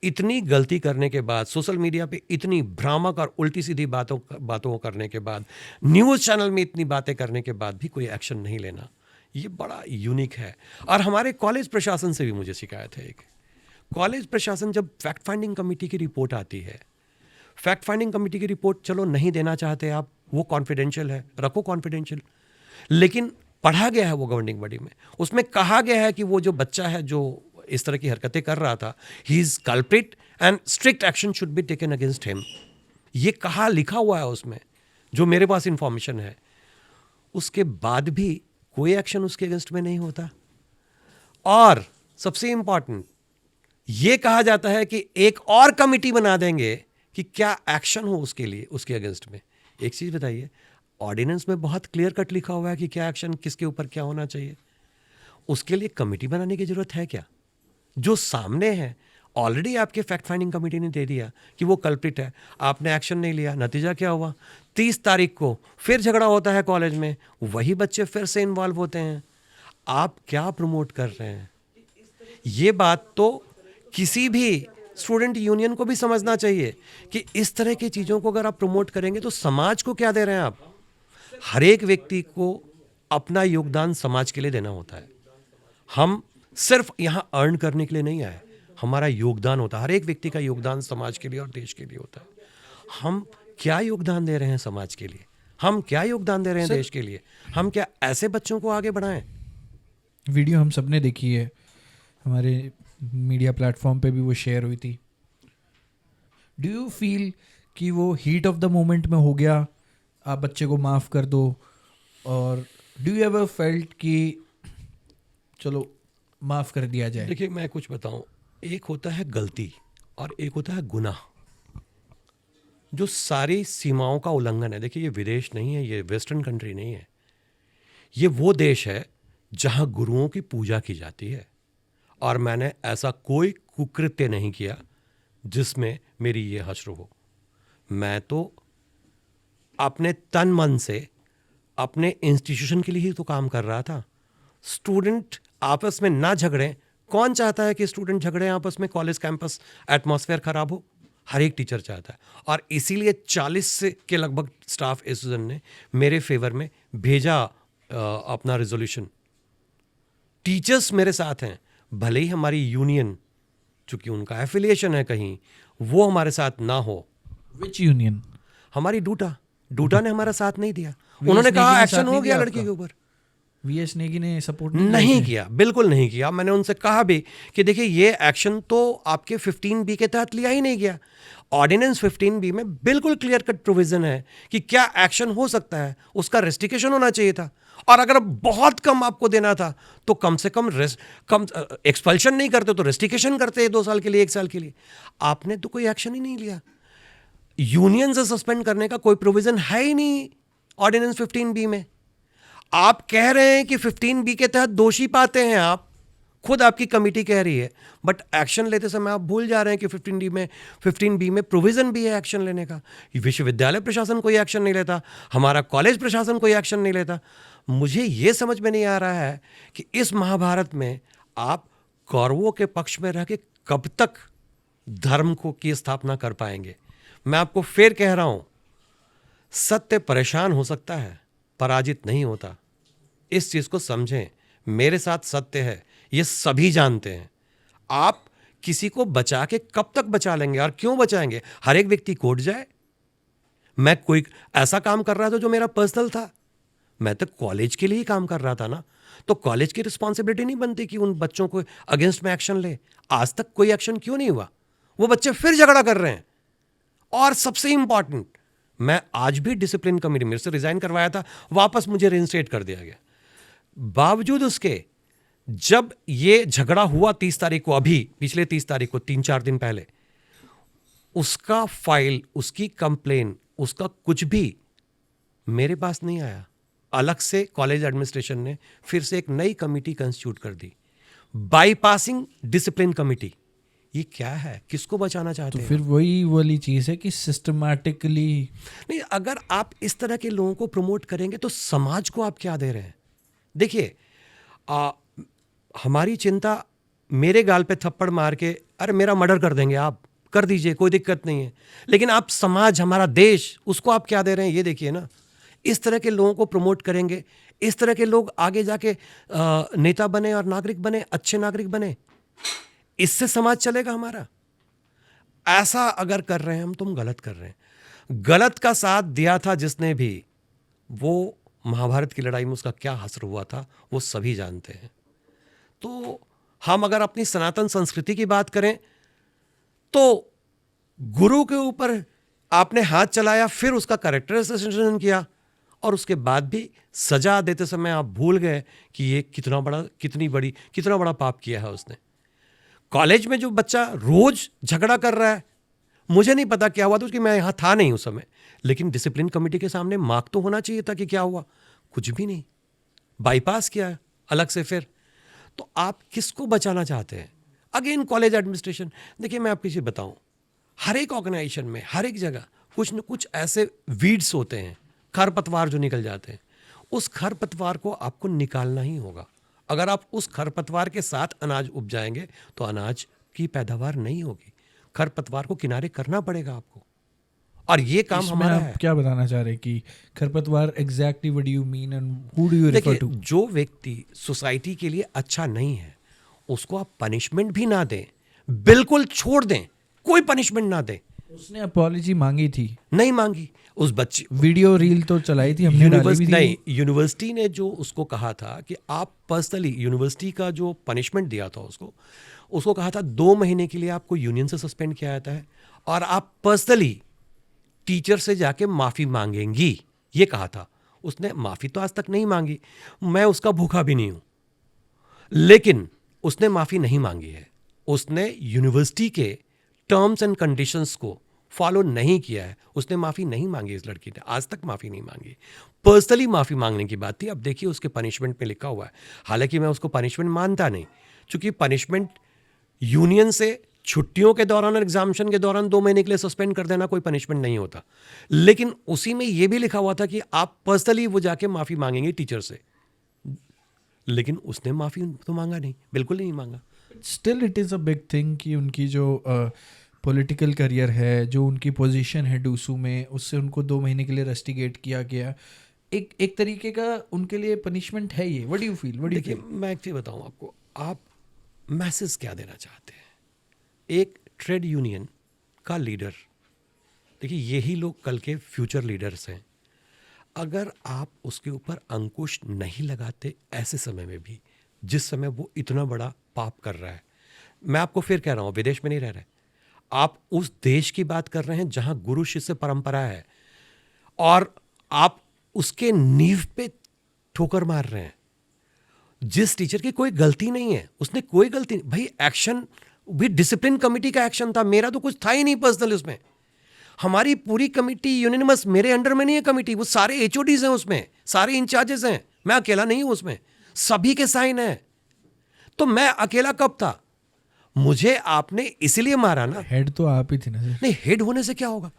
इतनी गलती करने के बाद, सोशल मीडिया पे इतनी भ्रामक और उल्टी सीधी बातों करने के बाद, न्यूज़ चैनल में इतनी बातें करने के बाद भी कोई एक्शन नहीं लेना, ये बड़ा यूनिक है। और हमारे कॉलेज प्रशासन से भी मुझे शिकायत है एक। कॉलेज प्रशासन, जब फैक्ट फाइंडिंग कमेटी की रिपोर्ट आती है, फैक्ट फाइंडिंग कमेटी की रिपोर्ट चलो नहीं देना चाहते आप, वो कॉन्फिडेंशियल है, रखो कॉन्फिडेंशियल, लेकिन पढ़ा गया है वो गवर्निंग बॉडी में, उसमें कहा गया है कि वो जो बच्चा है जो इस तरह की हरकतें कर रहा था, he is culprit and strict action should be taken against him. ये कहा लिखा हुआ है उसमें, जो मेरे पास इंफॉर्मेशन है। उसके बाद भी कोई एक्शन उसके अगेंस्ट में नहीं होता। और सबसे इंपॉर्टेंट, ये कहा जाता है कि एक और कमिटी बना देंगे कि क्या एक्शन हो उसके लिए, उसके अगेंस्ट में। एक चीज बताइए, ऑर्डिनेंस में बहुत क्लियर कट लिखा हुआ है कि क्या एक्शन किसके ऊपर क्या होना चाहिए। उसके लिए कमिटी बनाने की जरूरत है क्या? जो सामने है, ऑलरेडी आपके फैक्ट फाइंडिंग कमेटी ने दे दिया कि वो कल्प्रिट है, आपने एक्शन नहीं लिया। नतीजा क्या हुआ? 30 तारीख को फिर झगड़ा होता है कॉलेज में, वही बच्चे फिर से इन्वॉल्व होते हैं। आप क्या प्रमोट कर रहे हैं? ये बात तो किसी भी स्टूडेंट यूनियन को भी समझना चाहिए कि इस तरह की चीज़ों को अगर आप प्रमोट करेंगे तो समाज को क्या दे रहे हैं आप? हर एक व्यक्ति को अपना योगदान समाज के लिए देना होता है। हम सिर्फ यहाँ अर्न करने के लिए नहीं आए, हमारा योगदान होता है। हर एक व्यक्ति का योगदान समाज के लिए और देश के लिए होता है। हम क्या योगदान दे रहे हैं समाज के लिए? हम क्या योगदान दे रहे हैं देश के लिए? हम क्या ऐसे बच्चों को आगे बढ़ाएं? वीडियो हम सबने देखी है, हमारे मीडिया प्लेटफॉर्म पे भी वो शेयर हुई थी। डू यू फील कि वो हीट ऑफ द मोमेंट में हो गया, आप बच्चे को माफ़ कर दो? और डू यू एवर फेल्ट कि चलो माफ़ कर दिया जाए? देखिए, मैं कुछ बताऊं, एक होता है गलती और एक होता है गुनाह, जो सारी सीमाओं का उल्लंघन है। देखिए, ये विदेश नहीं है, ये वेस्टर्न कंट्री नहीं है, ये वो देश है जहां गुरुओं की पूजा की जाती है। और मैंने ऐसा कोई कुकृत्य नहीं किया जिसमें मेरी ये हश्र हो। मैं तो अपने तन मन से अपने इंस्टीट्यूशन के लिए ही तो काम कर रहा था। स्टूडेंट आपस में ना झगड़ें, कौन चाहता है कि स्टूडेंट झगड़े आपस में? कॉलेज कैंपस एटमॉस्फेयर खराब हो, हर एक टीचर चाहता है। और इसीलिए 40 से के लगभग स्टाफ एसोसिएशन ने मेरे फेवर में भेजा अपना रिजोल्यूशन। टीचर्स मेरे साथ हैं, भले ही हमारी यूनियन, चूंकि उनका एफिलिएशन है कहीं, वो हमारे साथ ना हो। विच यूनियन? हमारी डूटा ने हमारा साथ नहीं दिया। उन्होंने कहा एक्शन हो गया लड़की के ऊपर। वीएस नेगी ने सपोर्ट नहीं किया, बिल्कुल नहीं किया। मैंने उनसे कहा भी कि देखिए, ये एक्शन तो आपके 15B के तहत लिया ही नहीं गया। ऑर्डिनेंस 15B में बिल्कुल क्लियर कट प्रोविजन है कि क्या एक्शन हो सकता है, उसका रेस्ट्रिक्शन होना चाहिए था। और अगर बहुत कम आपको देना था तो कम से कम एक्सपल्शन नहीं करते तो रेस्ट्रिक्शन करते 2 साल के लिए, 1 साल के लिए। आपने तो कोई एक्शन ही नहीं लिया। यूनियन से सस्पेंड करने का कोई प्रोविजन है ही नहीं ऑर्डिनेंस 15B में। आप कह रहे हैं कि 15B के तहत दोषी पाते हैं आप, खुद आपकी कमेटी कह रही है, बट एक्शन लेते समय आप भूल जा रहे हैं कि 15B में प्रोविजन भी है एक्शन लेने का। विश्वविद्यालय प्रशासन कोई एक्शन नहीं लेता, हमारा कॉलेज प्रशासन कोई एक्शन नहीं लेता। मुझे ये समझ में नहीं आ रहा है कि इस महाभारत में आप कौरवों के पक्ष में रह के कब तक धर्म को की स्थापना कर पाएंगे। मैं आपको फिर कह रहा हूं, सत्य परेशान हो सकता है, पराजित नहीं होता। इस चीज को समझें। मेरे साथ सत्य है, ये सभी जानते हैं। आप किसी को बचा के कब तक बचा लेंगे और क्यों बचाएंगे? हर एक व्यक्ति कोर्ट जाए। मैं कोई ऐसा काम कर रहा था जो मेरा पर्सनल था, मैं तो कॉलेज के लिए ही काम कर रहा था ना, तो कॉलेज की रिस्पॉन्सिबिलिटी नहीं बनती कि उन बच्चों को अगेंस्ट में एक्शन ले। आज तक कोई एक्शन क्यों नहीं हुआ? वो बच्चे फिर झगड़ा कर रहे हैं। और सबसे इंपॉर्टेंट, मैं आज भी डिसिप्लिन कमेटी, मेरे से रिजाइन करवाया था, वापस मुझे रिइंस्टेट कर दिया गया। बावजूद उसके जब ये झगड़ा हुआ 30 तारीख को, अभी पिछले 30 तारीख को, 3-4 दिन पहले, उसका फाइल, उसकी कंप्लेन, उसका कुछ भी मेरे पास नहीं आया। अलग से कॉलेज एडमिनिस्ट्रेशन ने फिर से एक नई कमेटी कंस्टिट्यूट कर दी, बाईपासिंग डिसिप्लिन कमेटी। ये क्या है? किसको बचाना चाहते तो हैं? फिर वही वाली चीज़ है कि सिस्टमैटिकली नहीं, अगर आप इस तरह के लोगों को प्रमोट करेंगे तो समाज को आप क्या दे रहे हैं? देखिए, हमारी चिंता मेरे गाल पे थप्पड़ मार के अरे मेरा मर्डर कर देंगे, आप कर दीजिए, कोई दिक्कत नहीं है। लेकिन आप समाज, हमारा देश, उसको आप क्या दे रहे हैं ये देखिए ना। इस तरह के लोगों को प्रमोट करेंगे, इस तरह के लोग आगे जाके नेता बने और नागरिक बने, अच्छे नागरिक बने, इससे समाज चलेगा हमारा। ऐसा अगर कर रहे हैं हम तो हम गलत कर रहे हैं। गलत का साथ दिया था जिसने भी, वो महाभारत की लड़ाई में उसका क्या हश्र हुआ था वो सभी जानते हैं। तो हम अगर अपनी सनातन संस्कृति की बात करें तो गुरु के ऊपर आपने हाथ चलाया, फिर उसका कैरेक्टर असैसिनेशन किया, और उसके बाद भी सजा देते समय आप भूल गए कि ये कितना बड़ा पाप किया है उसने। कॉलेज में जो बच्चा रोज झगड़ा कर रहा है, मुझे नहीं पता क्या हुआ था, उसकी मैं यहां था नहीं उस समय, लेकिन डिसिप्लिन कमेटी के सामने मार्क तो होना चाहिए था कि क्या हुआ। कुछ भी नहीं, बाईपास किया अलग से। फिर तो आप किसको बचाना चाहते हैं? Again college administration. देखिए, मैं आपको चीज़ बताऊं, हर एक ऑर्गेनाइजेशन में, हर एक जगह कुछ न कुछ ऐसे वीड्स होते हैं, खरपतवार जो निकल जाते हैं। उस खरपतवार को आपको निकालना ही होगा। अगर आप उस खरपतवार के साथ अनाज उपजाएंगे तो अनाज की पैदावार नहीं होगी। खरपतवार को किनारे करना पड़ेगा आपको, और ये काम इसमें हमारा आप है। क्या बताना चाह रहे हैं कि खरपतवार exactly what do you mean and who do you refer देखिए, टू? जो व्यक्ति सोसाइटी के लिए अच्छा नहीं है उसको आप पनिशमेंट भी ना दें, बिल्कुल छोड़ दें, कोई पनिशमेंट ना दें। उसने अपॉलॉजी मांगी थी, नहीं मांगी। उस बच्चे वीडियो रील तो चलाई थी, हमने डाली भी थी। नहीं, यूनिवर्सिटी ने जो उसको कहा था कि आप पर्सनली, यूनिवर्सिटी का जो पनिशमेंट दिया था उसको कहा था 2 महीने के लिए आपको यूनियन से सस्पेंड किया जाता है और आप पर्सनली टीचर से जाके माफ़ी मांगेंगी, ये कहा था। उसने माफ़ी तो आज तक नहीं मांगी, मैं उसका भूखा भी नहीं हूं, लेकिन उसने माफ़ी नहीं मांगी है। उसने यूनिवर्सिटी के टर्म्स एंड कंडीशंस को फॉलो नहीं किया है, उसने माफ़ी नहीं मांगी। इस लड़की ने आज तक माफ़ी नहीं मांगी। पर्सनली माफ़ी मांगने की बात थी। अब देखिए उसके पनिशमेंट में लिखा हुआ है, हालांकि मैं उसको पनिशमेंट मानता नहीं, क्योंकि पनिशमेंट यूनियन से छुट्टियों के दौरान और एग्जामिनेशन के दौरान 2 महीने के लिए सस्पेंड कर देना कोई पनिशमेंट नहीं होता। लेकिन उसी में यह भी लिखा हुआ था कि आप पर्सनली वो जाके माफ़ी मांगेंगे टीचर से, लेकिन उसने माफ़ी तो मांगा नहीं, बिल्कुल नहीं मांगा। Still it is a big thing कि उनकी जो पॉलिटिकल करियर है, जो उनकी पोजीशन है डूसू में, उससे उनको 2 महीने के लिए रस्टिगेट किया गया। एक तरीके का उनके लिए पनिशमेंट है ये। What do you feel? देखिए, मैं एक चीज़ बताऊँ आपको, आप मैसेज क्या देना चाहते हैं? एक ट्रेड यूनियन का लीडर, देखिए यही लोग कल के फ्यूचर लीडर्स हैं। अगर आप उसके ऊपर अंकुश नहीं लगाते ऐसे समय में भी, जिस समय वो इतना बड़ा पाप कर रहा है, मैं आपको फिर कह रहा हूँ, विदेश में नहीं रह रहे, आप उस देश की बात कर रहे हैं जहां गुरु शिष्य परंपरा है, और आप उसके नींव पे ठोकर मार रहे हैं। जिस टीचर की कोई गलती नहीं है, उसने कोई गलती नहीं, भाई एक्शन भी डिसिप्लिन कमेटी का एक्शन था, मेरा तो कुछ था ही नहीं पर्सनल उसमें। हमारी पूरी कमेटी यूनिनिमस, मेरे अंडर में नहीं है कमेटी, वो सारे एचओडीज हैं उसमें, सारे इंचार्जेस हैं, मैं अकेला नहीं हूं उसमें, सभी के साइन हैं। तो मैं अकेला कब था? मुझे आपने इसलिए मारा ना। हेड तो आप ही थे ना सर। नहीं, हेड होने से क्या होगा?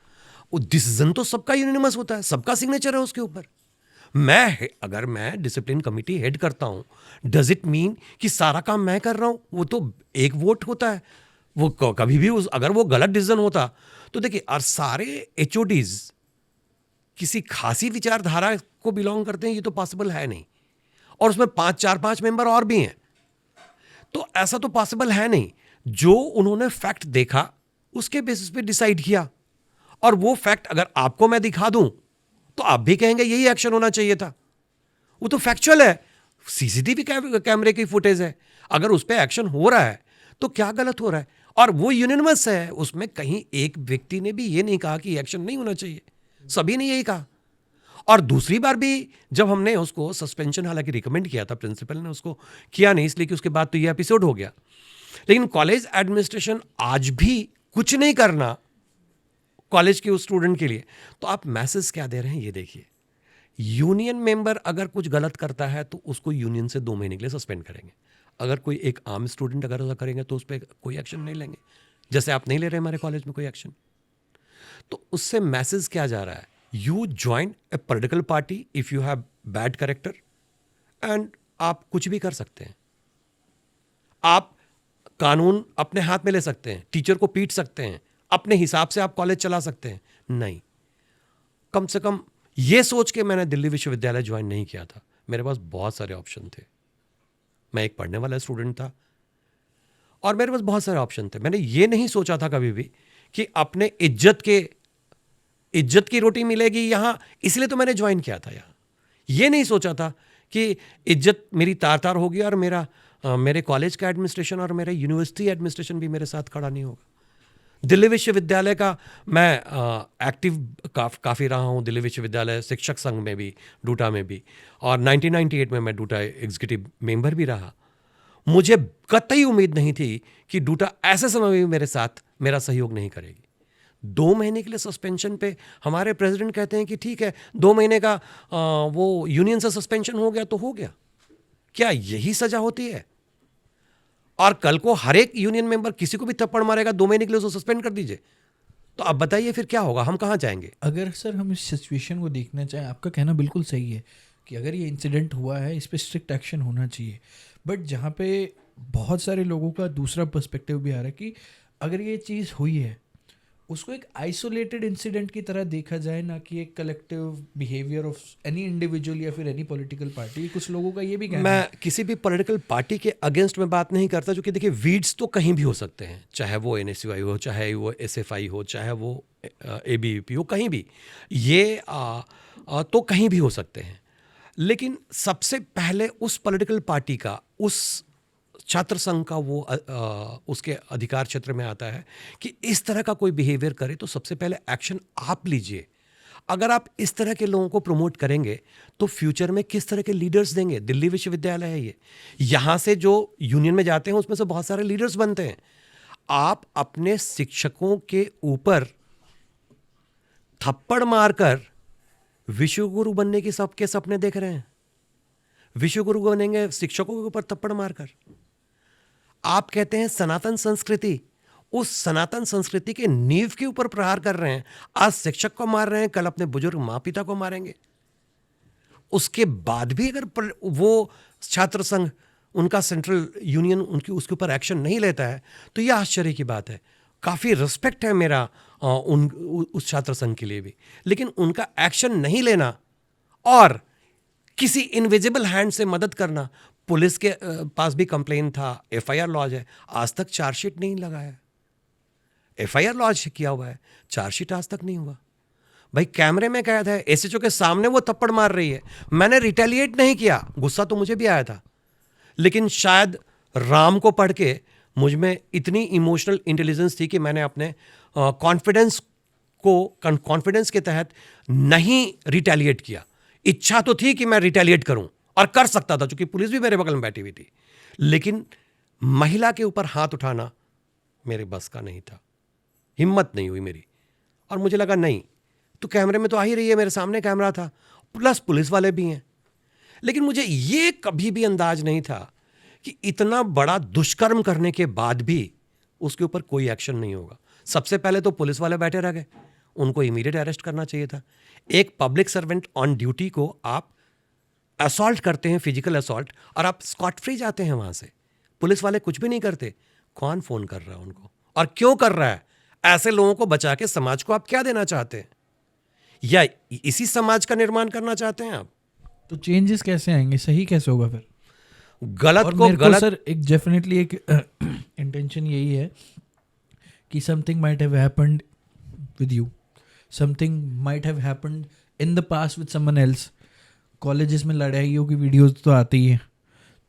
वो डिसीजन तो सबका यूनिनिमस होता है, सबका सिग्नेचर है उसके ऊपर। अगर मैं डिसिप्लिन कमिटी हेड करता हूं, डज इट मीन कि सारा काम मैं कर रहा हूं? वो तो एक वोट होता है। वो कभी भी अगर वो गलत डिसीजन होता तो देखिए, और सारे एचओडीज किसी खासी विचारधारा को बिलोंग करते हैं, ये तो पॉसिबल है नहीं। और उसमें 4-5 मेंबर और भी हैं, तो ऐसा तो पॉसिबल है नहीं। जो उन्होंने फैक्ट देखा उसके बेसिस पे डिसाइड किया, और वो फैक्ट अगर आपको मैं दिखा दूं तो आप भी कहेंगे यही एक्शन होना चाहिए था। वो तो फैक्चुअल है, सीसीटीवी कैमरे की फुटेज है। अगर उस पर एक्शन हो रहा है तो क्या गलत हो रहा है? और वो यूनिनमस है, उसमें कहीं एक व्यक्ति ने भी ये नहीं कहा कि एक्शन नहीं होना चाहिए, सभी ने यही कहा। और दूसरी बार भी जब हमने उसको सस्पेंशन हालांकि रिकमेंड किया था, प्रिंसिपल ने उसको किया नहीं, इसलिए कि उसके बाद तो ये एपिसोड हो गया। लेकिन कॉलेज एडमिनिस्ट्रेशन आज भी कुछ नहीं करना कॉलेज के उस स्टूडेंट के लिए, तो आप मैसेज क्या दे रहे हैं ये देखिए। यूनियन मेंबर अगर कुछ गलत करता है तो उसको यूनियन से 2 महीने के लिए सस्पेंड करेंगे। अगर कोई एक आम स्टूडेंट अगर ऐसा करेंगे तो उस पर कोई एक्शन नहीं लेंगे, जैसे आप नहीं ले रहे हमारे कॉलेज में कोई एक्शन। तो उससे मैसेज क्या जा रहा है? You join A political party if you have bad character, and आप कुछ भी कर सकते हैं। आप कानून अपने हाथ में ले सकते हैं, टीचर को पीट सकते हैं, अपने हिसाब से आप कॉलेज चला सकते हैं। नहीं, कम से कम ये सोच के मैंने दिल्ली विश्वविद्यालय ज्वाइन नहीं किया था। मेरे पास बहुत सारे ऑप्शन थे, मैं एक पढ़ने वाला स्टूडेंट था और मेरे पास बहुत सारे ऑप्शन थे। मैंने ये नहीं सोचा था कभी भी कि अपने इज्जत की रोटी मिलेगी यहां, इसलिए तो मैंने ज्वाइन किया था यहां। ये नहीं सोचा था कि इज्जत मेरी तार तार होगी और मेरे कॉलेज का एडमिनिस्ट्रेशन और मेरे यूनिवर्सिटी एडमिनिस्ट्रेशन भी मेरे साथ खड़ा नहीं होगा। दिल्ली विश्वविद्यालय का मैं एक्टिव काफ़ी रहा हूँ, दिल्ली विश्वविद्यालय शिक्षक संघ में भी, डूटा में भी, और 1998 में मैं डूटा एग्जीक्यूटिव मेंबर भी रहा। मुझे कतई उम्मीद नहीं थी कि डूटा ऐसे समय में भी मेरे साथ मेरा सहयोग नहीं करेगी। 2 महीने के लिए सस्पेंशन पे हमारे प्रेसिडेंट कहते हैं कि ठीक है, 2 महीने का वो यूनियन से सस्पेंशन हो गया तो हो गया। क्या यही सजा होती है? और कल को हर एक यूनियन मेंबर किसी को भी थप्पड़ मारेगा, 2 महीने के लिए उसको सस्पेंड कर दीजिए, तो अब बताइए फिर क्या होगा? हम कहाँ जाएंगे? अगर सर हम इस सिचुएशन को देखना चाहें, आपका कहना बिल्कुल सही है कि अगर ये इंसिडेंट हुआ है इस पर स्ट्रिक्ट एक्शन होना चाहिए, बट जहाँ पे बहुत सारे लोगों का दूसरा पर्सपेक्टिव भी आ रहा है कि अगर ये चीज़ हुई है उसको एक आइसोलेटेड इंसिडेंट की तरह देखा जाए, ना कि एक collective behaviour of any individual या फिर एनी पॉलिटिकल पार्टी। कुछ लोगों का ये भी कहना है। मैं किसी भी पॉलिटिकल पार्टी के अगेंस्ट में बात नहीं करता, क्योंकि देखिए वीड्स तो कहीं भी हो सकते हैं, चाहे वो एनएसयूआई हो, चाहे वो एसएफआई हो, चाहे वो एबीवीपी हो, कहीं भी ये तो कहीं भी हो सकते हैं। लेकिन सबसे पहले उस पॉलिटिकल पार्टी का, उस छात्र संघ का वो उसके अधिकार क्षेत्र में आता है कि इस तरह का कोई बिहेवियर करे तो सबसे पहले एक्शन आप लीजिए। अगर आप इस तरह के लोगों को प्रमोट करेंगे तो फ्यूचर में किस तरह के लीडर्स देंगे? दिल्ली विश्वविद्यालय है ये, यहाँ से जो यूनियन में जाते हैं उसमें से बहुत सारे लीडर्स बनते हैं। आप अपने शिक्षकों के ऊपर थप्पड़ मारकर विश्वगुरु बनने के सबके सपने देख रहे हैं। विश्वगुरु बनेंगे शिक्षकों के ऊपर थप्पड़ मारकर। आप कहते हैं सनातन संस्कृति, उस सनातन संस्कृति के नींव के ऊपर प्रहार कर रहे हैं। आज शिक्षक को मार रहे हैं, कल अपने बुजुर्ग माँ पिता को मारेंगे। उसके बाद भी अगर वो छात्र संघ, उनका सेंट्रल यूनियन उसके ऊपर एक्शन नहीं लेता है तो यह आश्चर्य की बात है। काफ़ी रिस्पेक्ट है मेरा उस छात्र संघ के लिए भी, लेकिन उनका एक्शन नहीं लेना और किसी इनविजिबल हैंड से मदद करना। पुलिस के पास भी कंप्लेन था, एफआईआर लॉज है, आज तक चार्जशीट नहीं लगाया। एफआईआर लॉज किया हुआ है, चार्जशीट आज तक नहीं हुआ। भाई कैमरे में कैद है, एसएचओ के सामने वो थप्पड़ मार रही है, मैंने रिटेलिएट नहीं किया। गुस्सा तो मुझे भी आया था, लेकिन शायद राम को पढ़ के मुझ में इतनी इमोशनल इंटेलिजेंस थी कि मैंने अपने कॉन्फिडेंस के तहत नहीं रिटेलिएट किया। इच्छा तो थी कि मैं रिटेलिएट करूं और कर सकता था, क्योंकि पुलिस भी मेरे बगल में बैठी हुई थी, लेकिन महिला के ऊपर हाथ उठाना मेरे बस का नहीं था, हिम्मत नहीं हुई मेरी। और मुझे लगा नहीं, तो कैमरे में तो आ ही रही है, मेरे सामने कैमरा था, प्लस पुलिस वाले भी हैं। लेकिन मुझे ये कभी भी अंदाज नहीं था कि इतना बड़ा दुष्कर्म करने के बाद भी उसके ऊपर कोई एक्शन नहीं होगा। सबसे पहले तो पुलिस वाले बैठे रह गए, उनको इमीडिएट अरेस्ट करना चाहिए था। एक पब्लिक सर्वेंट ऑन ड्यूटी को आप असॉल्ट करते हैं, फिजिकल असॉल्ट, और आप स्कॉट फ्री जाते हैं वहां से। पुलिस वाले कुछ भी नहीं करते। कौन फोन कर रहा है उनको और क्यों कर रहा है? ऐसे लोगों को बचा के समाज को आप क्या देना चाहते हैं? या इसी समाज का निर्माण करना चाहते हैं आप? तो चेंजेस कैसे आएंगे, सही कैसे होगा फिर? गलत और को मेरे को गलत। सर एक डेफिनेटली एक इंटेंशन यही है कि something might have happened with you, something might have happened in the past with someone else. Colleges में लड़ाइयों की वीडियोस तो आती ही हैं,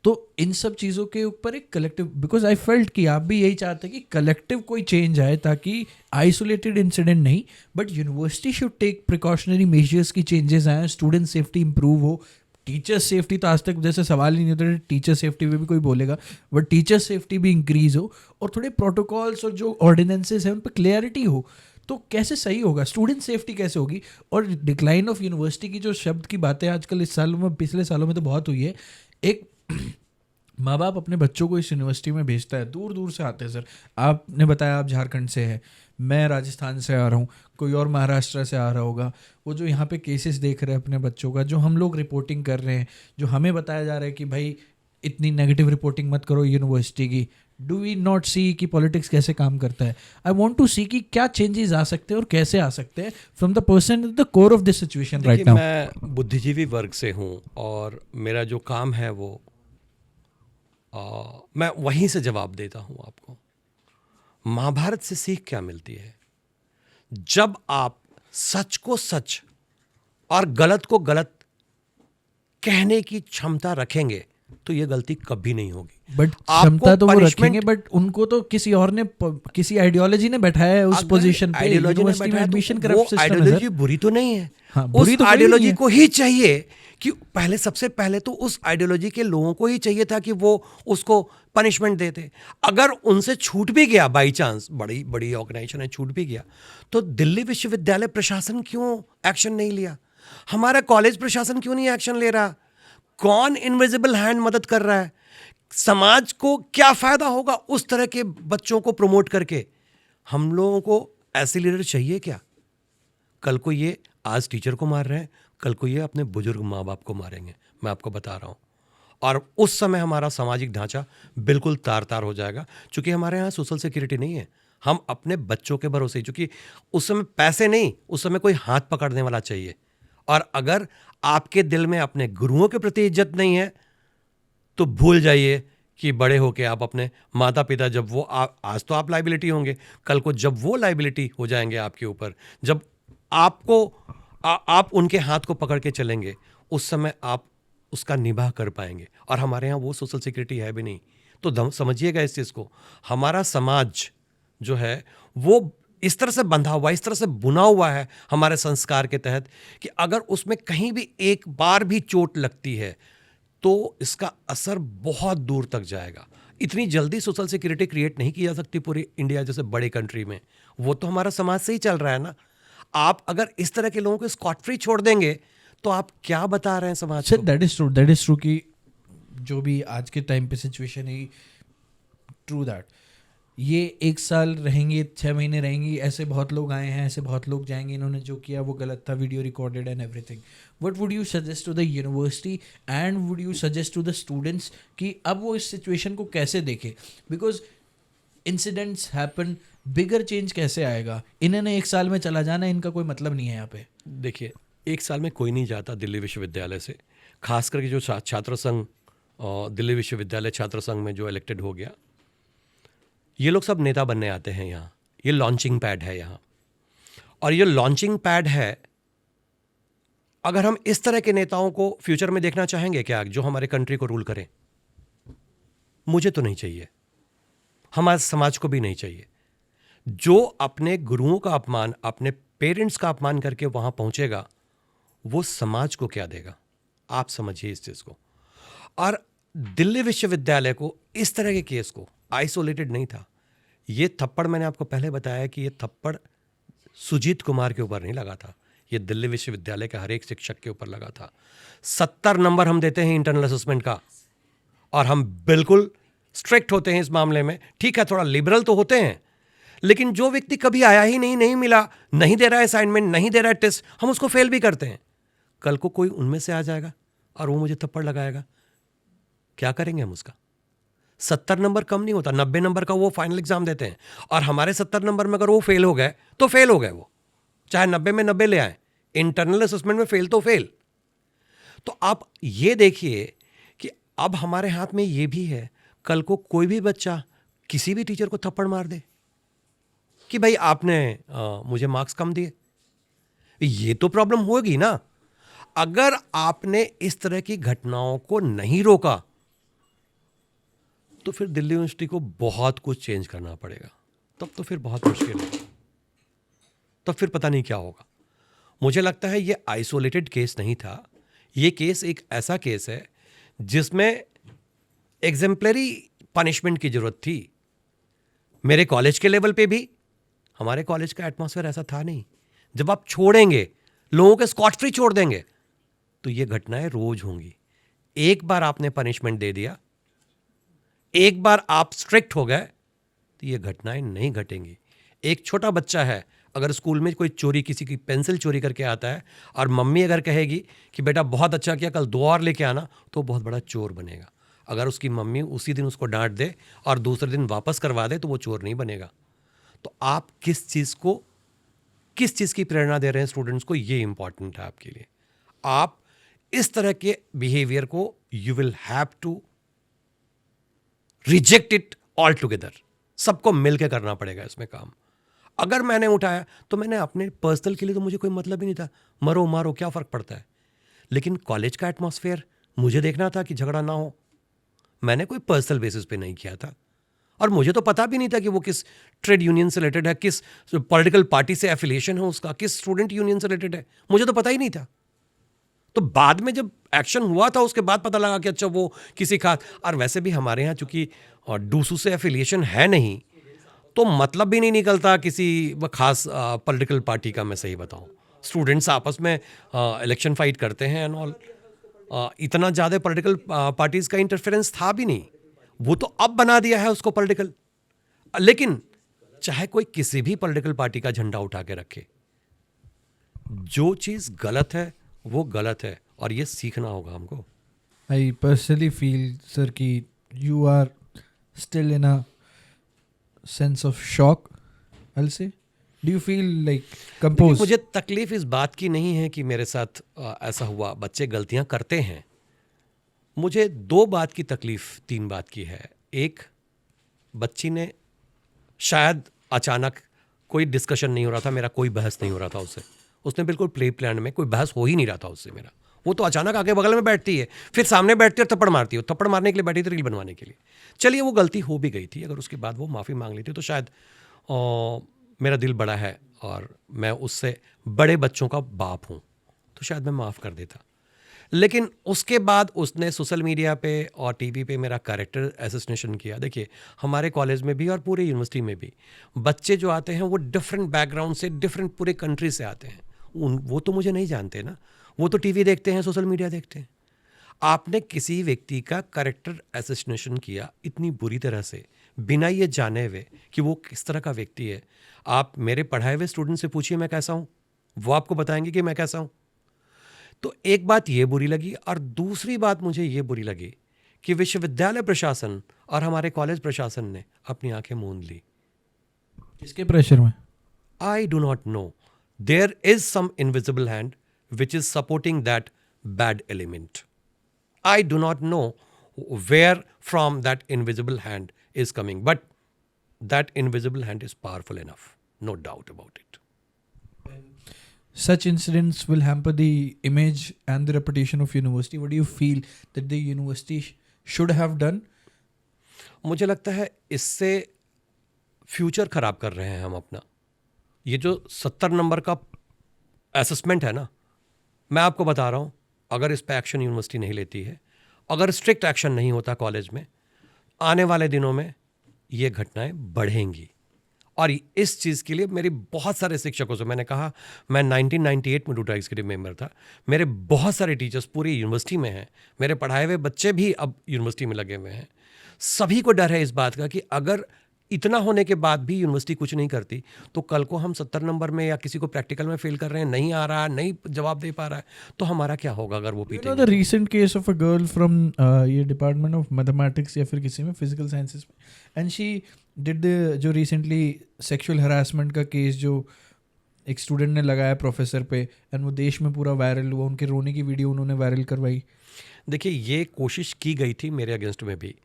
तो इन सब चीज़ों के ऊपर एक कलेक्टिव, बिकॉज आई फेल्ट कि आप भी यही चाहते हैं कि कलेक्टिव कोई चेंज आए, ताकि आइसोलेटेड इंसिडेंट नहीं, but university should take precautionary measures की चेंजेस आए, स्टूडेंट सेफ्टी इंप्रूव हो। टीचर सेफ्टी तो आज तक जैसे सवाल ही नहीं होता, टीचर सेफ्टी पे भी कोई बोलेगा, बट टीचर सेफ्टी भी इंक्रीज हो, और थोड़े प्रोटोकॉल्स और जो ऑर्डिनेंसेस हैं उन पर क्लियरिटी हो। तो कैसे सही होगा? स्टूडेंट सेफ्टी कैसे होगी? और डिक्लाइन ऑफ यूनिवर्सिटी की जो शब्द की बातें आजकल इस सालों में, पिछले सालों में तो बहुत हुई है। एक माँ बाप अपने बच्चों को इस यूनिवर्सिटी में भेजता है, दूर दूर से आते हैं। सर आपने बताया आप झारखंड से हैं, मैं राजस्थान से आ रहा हूँ, कोई और महाराष्ट्र से आ रहा होगा। वो जो यहाँ पे केसेस देख रहे हैं अपने बच्चों का, जो हम लोग रिपोर्टिंग कर रहे हैं, जो हमें बताया जा रहा है कि भाई इतनी नेगेटिव रिपोर्टिंग मत करो यूनिवर्सिटी की। डू वी नॉट सी कि पॉलिटिक्स कैसे काम करता है? आई वॉन्ट टू सी कि क्या चेंजेस आ सकते हैं और कैसे आ सकते हैं from the person the core of this situation right now. मैं बुद्धिजीवी वर्ग से हूँ और मेरा जो काम है वो मैं वहीं से जवाब देता हूँ आपको। महाभारत से सीख क्या मिलती है? जब आप सच को सच और गलत को गलत कहने की क्षमता रखेंगे तो ये गलती कभी नहीं होगी। बट क्षमता तो वो रखेंगे, बट उनको तो किसी और ने, किसी आइडियोलॉजी ने बैठाया है उस पोजीशन पे। यूनिवर्सिटी में एडमिशन करप्ट सिस्टम है सर। आइडियोलॉजी बुरी तो नहीं है। हाँ, बुरी उस तो आइडियोलॉजी को ही चाहिए कि पहले, सबसे पहले तो उस आइडियोलॉजी के लोगों को ही चाहिए था कि वो उसको पनिशमेंट देते। अगर उनसे छूट भी गया बाई चांस, बड़ी बड़ी ऑर्गेनाइजेशन है, छूट भी गया, तो दिल्ली विश्वविद्यालय प्रशासन क्यों एक्शन नहीं लिया? हमारा कॉलेज प्रशासन क्यों नहीं एक्शन ले रहा? कौन इनविजिबल हैंड मदद कर रहा है? समाज को क्या फायदा होगा उस तरह के बच्चों को प्रमोट करके? हम लोगों को ऐसे लीडर चाहिए क्या? कल को ये आज टीचर को मार रहे हैं, कल को ये अपने बुजुर्ग माँ बाप को मारेंगे, मैं आपको बता रहा हूं। और उस समय हमारा सामाजिक ढांचा बिल्कुल तार तार हो जाएगा। चूंकि हमारे यहाँ सोशल सिक्योरिटी नहीं है, हम अपने बच्चों के भरोसे, चूंकि उस समय पैसे नहीं, उस समय कोई हाथ पकड़ने वाला चाहिए। और अगर आपके दिल में अपने गुरुओं के प्रति इज्जत नहीं है तो भूल जाइए कि बड़े होके आप अपने माता पिता, जब वो आज तो आप लाइबिलिटी होंगे, कल को जब वो लाइबिलिटी हो जाएंगे आपके ऊपर, जब आपको आप उनके हाथ को पकड़ के चलेंगे, उस समय आप उसका निभा कर पाएंगे। और हमारे यहाँ वो सोशल सिक्योरिटी है भी नहीं। तो समझिएगा इस चीज़ को। हमारा समाज जो है वो इस तरह से बंधा हुआ, इस तरह से बुना हुआ है हमारे संस्कार के तहत कि अगर उसमें कहीं भी एक बार भी चोट लगती है तो इसका असर बहुत दूर तक जाएगा। इतनी जल्दी सोशल सिक्योरिटी क्रिएट नहीं की जा सकती पूरी इंडिया जैसे बड़े कंट्री में। वो तो हमारा समाज से ही चल रहा है ना। आप अगर इस तरह के लोगों को स्कॉट फ्री छोड़ देंगे तो आप क्या बता रहे हैं समाज को? दैट इज ट्रू कि जो भी आज के टाइम पे सिचुएशन है, ट्रू दैट ये 1 साल रहेंगे, 6 महीने रहेंगी, ऐसे बहुत लोग आए हैं, ऐसे बहुत लोग जाएंगे, इन्होंने जो किया वो गलत था, video recorded and everything. What would you suggest to the university and would you suggest to the students कि अब वो इस सिचुएशन को कैसे देखे? Because incidents happen, bigger change कैसे आएगा? इन्होंने 1 साल में चला जाना, इनका कोई मतलब नहीं है यहाँ पे। देखिए, 1 साल में कोई नहीं जाता दिल्ली विश्वविद्यालय से, खास करके जो छात्र संघ, दिल्ली विश्वविद्यालय छात्र संघ में जो इलेक्टेड हो गया, ये लोग सब नेता बनने आते हैं यहाँ। ये लॉन्चिंग पैड है यहाँ, और ये लॉन्चिंग पैड है। अगर हम इस तरह के नेताओं को फ्यूचर में देखना चाहेंगे क्या, जो हमारे कंट्री को रूल करें? मुझे तो नहीं चाहिए, हमारे समाज को भी नहीं चाहिए। जो अपने गुरुओं का अपमान, अपने पेरेंट्स का अपमान करके वहां पहुंचेगा, वो समाज को क्या देगा? आप समझिए इस चीज को। और दिल्ली विश्वविद्यालय को इस तरह के केस को आइसोलेटेड नहीं था। ये थप्पड़, मैंने आपको पहले बताया कि ये थप्पड़ सुजीत कुमार के ऊपर नहीं लगा था, ये दिल्ली विश्वविद्यालय के हर एक शिक्षक के ऊपर लगा था। 70 नंबर हम देते हैं इंटरनल असेसमेंट का, और हम बिल्कुल स्ट्रिक्ट होते हैं इस मामले में। ठीक है, थोड़ा लिबरल तो होते हैं, लेकिन जो व्यक्ति कभी आया ही नहीं, नहीं मिला, नहीं दे रहा है असाइनमेंट, नहीं दे रहा है टेस्ट, हम उसको फेल भी करते हैं। कल को कोई उनमें से आ जाएगा और वो मुझे थप्पड़ लगाएगा, क्या करेंगे हम उसका? 70 नंबर कम नहीं होता, 90 नंबर का वो फाइनल एग्जाम देते हैं, और हमारे 70 नंबर में अगर वो फेल हो गए तो फेल हो गए, वो चाहे 90 में 90 ले आए, इंटरनल असेसमेंट में फेल तो फेल। तो आप ये देखिए कि अब हमारे हाथ में ये भी है, कल को कोई भी बच्चा किसी भी टीचर को थप्पड़ मार दे कि भाई आपने मुझे मार्क्स कम दिए, ये तो प्रॉब्लम होगी ना। अगर आपने इस तरह की घटनाओं को नहीं रोका तो फिर दिल्ली यूनिवर्सिटी को बहुत कुछ चेंज करना पड़ेगा, तब तो फिर बहुत मुश्किल है, तब फिर पता नहीं क्या होगा। मुझे लगता है ये आइसोलेटेड केस नहीं था, ये केस एक ऐसा केस है जिसमें एग्जेम्पलरी पनिशमेंट की जरूरत थी। मेरे कॉलेज के लेवल पे भी, हमारे कॉलेज का एटमॉस्फेयर ऐसा था नहीं। जब आप छोड़ेंगे, लोगों के स्कॉच फ्री छोड़ देंगे, तो ये घटनाएं रोज होंगी। एक बार आपने पनिशमेंट दे दिया, एक बार आप स्ट्रिक्ट हो गए, तो ये घटनाएं नहीं घटेंगी। एक छोटा बच्चा है, अगर स्कूल में कोई चोरी, किसी की पेंसिल चोरी करके आता है, और मम्मी अगर कहेगी कि बेटा बहुत अच्छा किया, कल 2 और लेके आना, तो बहुत बड़ा चोर बनेगा। अगर उसकी मम्मी उसी दिन उसको डांट दे और दूसरे दिन वापस करवा दे, तो वो चोर नहीं बनेगा। तो आप किस चीज़ की प्रेरणा दे रहे हैं स्टूडेंट्स को, ये इंपॉर्टेंट है आपके लिए। आप इस तरह के बिहेवियर को you will have to reject it all together. सबको मिलकर करना पड़ेगा इसमें काम। अगर मैंने उठाया तो मैंने अपने पर्सनल के लिए, तो मुझे कोई मतलब ही नहीं था, मरो मारो क्या फर्क पड़ता है। लेकिन कॉलेज का एटमॉस्फेयर मुझे देखना था कि झगड़ा ना हो। मैंने कोई पर्सनल बेसिस पे नहीं किया था, और मुझे तो पता भी नहीं था कि वो किस ट्रेड यूनियन से रिलेटेड है, किस पॉलिटिकल पार्टी से एफिलिएशन है उसका, किस स्टूडेंट यूनियन से रिलेटेड है, मुझे तो पता ही नहीं था। तो बाद में जब एक्शन हुआ था, उसके बाद पता लगा कि अच्छा वो किसी खास, और वैसे भी हमारे यहाँ चूंकि डूसू से एफिलिएशन है नहीं, तो मतलब भी नहीं निकलता किसी खास पॉलिटिकल पार्टी का। मैं सही बताऊं, स्टूडेंट्स आपस में इलेक्शन फाइट करते हैं एंड ऑल, इतना ज़्यादा पॉलिटिकल पार्टीज का इंटरफेरेंस था भी नहीं। वो तो अब बना दिया है उसको पॉलिटिकल। लेकिन चाहे कोई किसी भी पॉलिटिकल पार्टी का झंडा उठा के रखे, जो चीज़ गलत है वो गलत है, और ये सीखना होगा हमको। I personally feel, sir, कि you are still in a sense of shock, I'll say. Do you feel like composed? मुझे तकलीफ इस बात की नहीं है कि मेरे साथ ऐसा हुआ, बच्चे गलतियां करते हैं। मुझे 2 बात की तकलीफ, 3 बात की है। एक, बच्ची ने शायद अचानक, कोई डिस्कशन नहीं हो रहा था मेरा, कोई बहस नहीं हो रहा था उससे, उसने बिल्कुल प्ले प्लान में, कोई बहस हो ही नहीं रहा था उससे मेरा। वो तो अचानक आके बगल में बैठती है, फिर सामने बैठती है और थप्पड़ मारती है। थप्पड़ मारने के लिए बैठी थी, रील बनवाने के लिए। चलिए वो गलती हो भी गई थी, अगर उसके बाद वो माफ़ी मांग लेती तो शायद मेरा दिल बड़ा है और मैं उससे बड़े बच्चों का बाप हूँ, तो शायद मैं माफ़ कर देता। लेकिन उसके बाद उसने सोशल मीडिया पे और टीवी पे मेरा कैरेक्टर असैसिनेशन किया। देखिए, हमारे कॉलेज में भी और पूरे यूनिवर्सिटी में भी बच्चे जो आते हैं वो डिफरेंट बैकग्राउंड से, डिफरेंट पूरे कंट्री से आते हैं। वो तो मुझे नहीं जानते ना, वो तो टीवी देखते हैं, सोशल मीडिया देखते हैं। आपने किसी व्यक्ति का कैरेक्टर असैसिनेशन किया इतनी बुरी तरह से, बिना ये जाने हुए कि वो किस तरह का व्यक्ति है। आप मेरे पढ़ाए हुए स्टूडेंट से पूछिए मैं कैसा हूँ, वो आपको बताएंगे कि मैं कैसा हूँ। तो एक बात ये बुरी लगी, और दूसरी बात मुझे ये बुरी लगी कि विश्वविद्यालय प्रशासन और हमारे कॉलेज प्रशासन ने अपनी आंखें मूंद ली। किसके प्रेशर में? I do not know. There is some invisible hand which is supporting that bad element. I do not know where from that invisible hand is coming, but that invisible hand is powerful enough, no doubt about it. Such incidents will hamper the image and the reputation of university. What do you feel that the university should have done? मुझे लगता है इससे future खराब कर रहे हैं हम अपना। ये जो 70 नंबर का असेसमेंट है ना, मैं आपको बता रहा हूँ, अगर इस पे एक्शन यूनिवर्सिटी नहीं लेती है, अगर स्ट्रिक्ट एक्शन नहीं होता कॉलेज में, आने वाले दिनों में ये घटनाएं बढ़ेंगी। और इस चीज़ के लिए मेरी बहुत सारे शिक्षकों से, मैंने कहा मैं 1998 में डूटा एग्जीक्यूटिव मेंबर था, मेरे बहुत सारे टीचर्स पूरी यूनिवर्सिटी में हैं, मेरे पढ़ाए हुए बच्चे भी अब यूनिवर्सिटी में लगे हुए हैं। सभी को डर है इस बात का कि अगर इतना होने के बाद भी यूनिवर्सिटी कुछ नहीं करती तो कल को हम 70 नंबर में या किसी को प्रैक्टिकल में फेल कर रहे हैं, नहीं आ रहा है, नहीं जवाब दे पा रहा है, तो हमारा क्या होगा अगर वो You know पीटेंगे the तो? recent case of a girl from ये डिपार्टमेंट ऑफ मैथमेटिक्स या फिर किसी में फिजिकल साइंसेस में, एंड शी डिड द जो रिसेंटली सेक्सुअल हरासमेंट का केस जो एक स्टूडेंट ने लगाया प्रोफेसर पे, एंड वो देश में पूरा वायरल हुआ, उनके रोने की वीडियो उन्होंने वायरल करवाई. देखिए, ये कोशिश की गई थी मेरे अगेंस्ट में भी,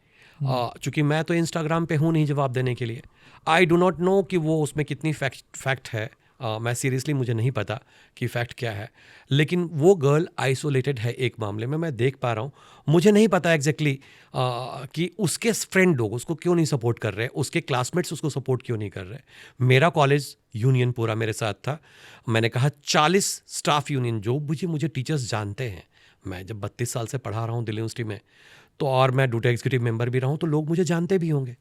चूंकि मैं तो इंस्टाग्राम पे हूँ नहीं जवाब देने के लिए. आई डू नॉट नो कि वो उसमें कितनी फैक्ट है. मैं सीरियसली, मुझे नहीं पता कि फैक्ट क्या है, लेकिन वो गर्ल आइसोलेटेड है एक मामले में, मैं देख पा रहा हूँ. मुझे नहीं पता एग्जैक्टली कि उसके फ्रेंड लोग उसको क्यों नहीं सपोर्ट कर रहे, उसके क्लासमेट्स उसको सपोर्ट क्यों नहीं कर रहे. मेरा कॉलेज यूनियन पूरा मेरे साथ था. मैंने कहा 40 स्टाफ यूनियन, जो मुझे टीचर्स जानते हैं. मैं जब 32 साल से पढ़ा रहा हूँ दिल्ली यूनिवर्सिटी में, तो और मैं डूटा एग्जीक्यूटिव मेंबर भी रहा हूँ, तो लोग मुझे जानते भी होंगे.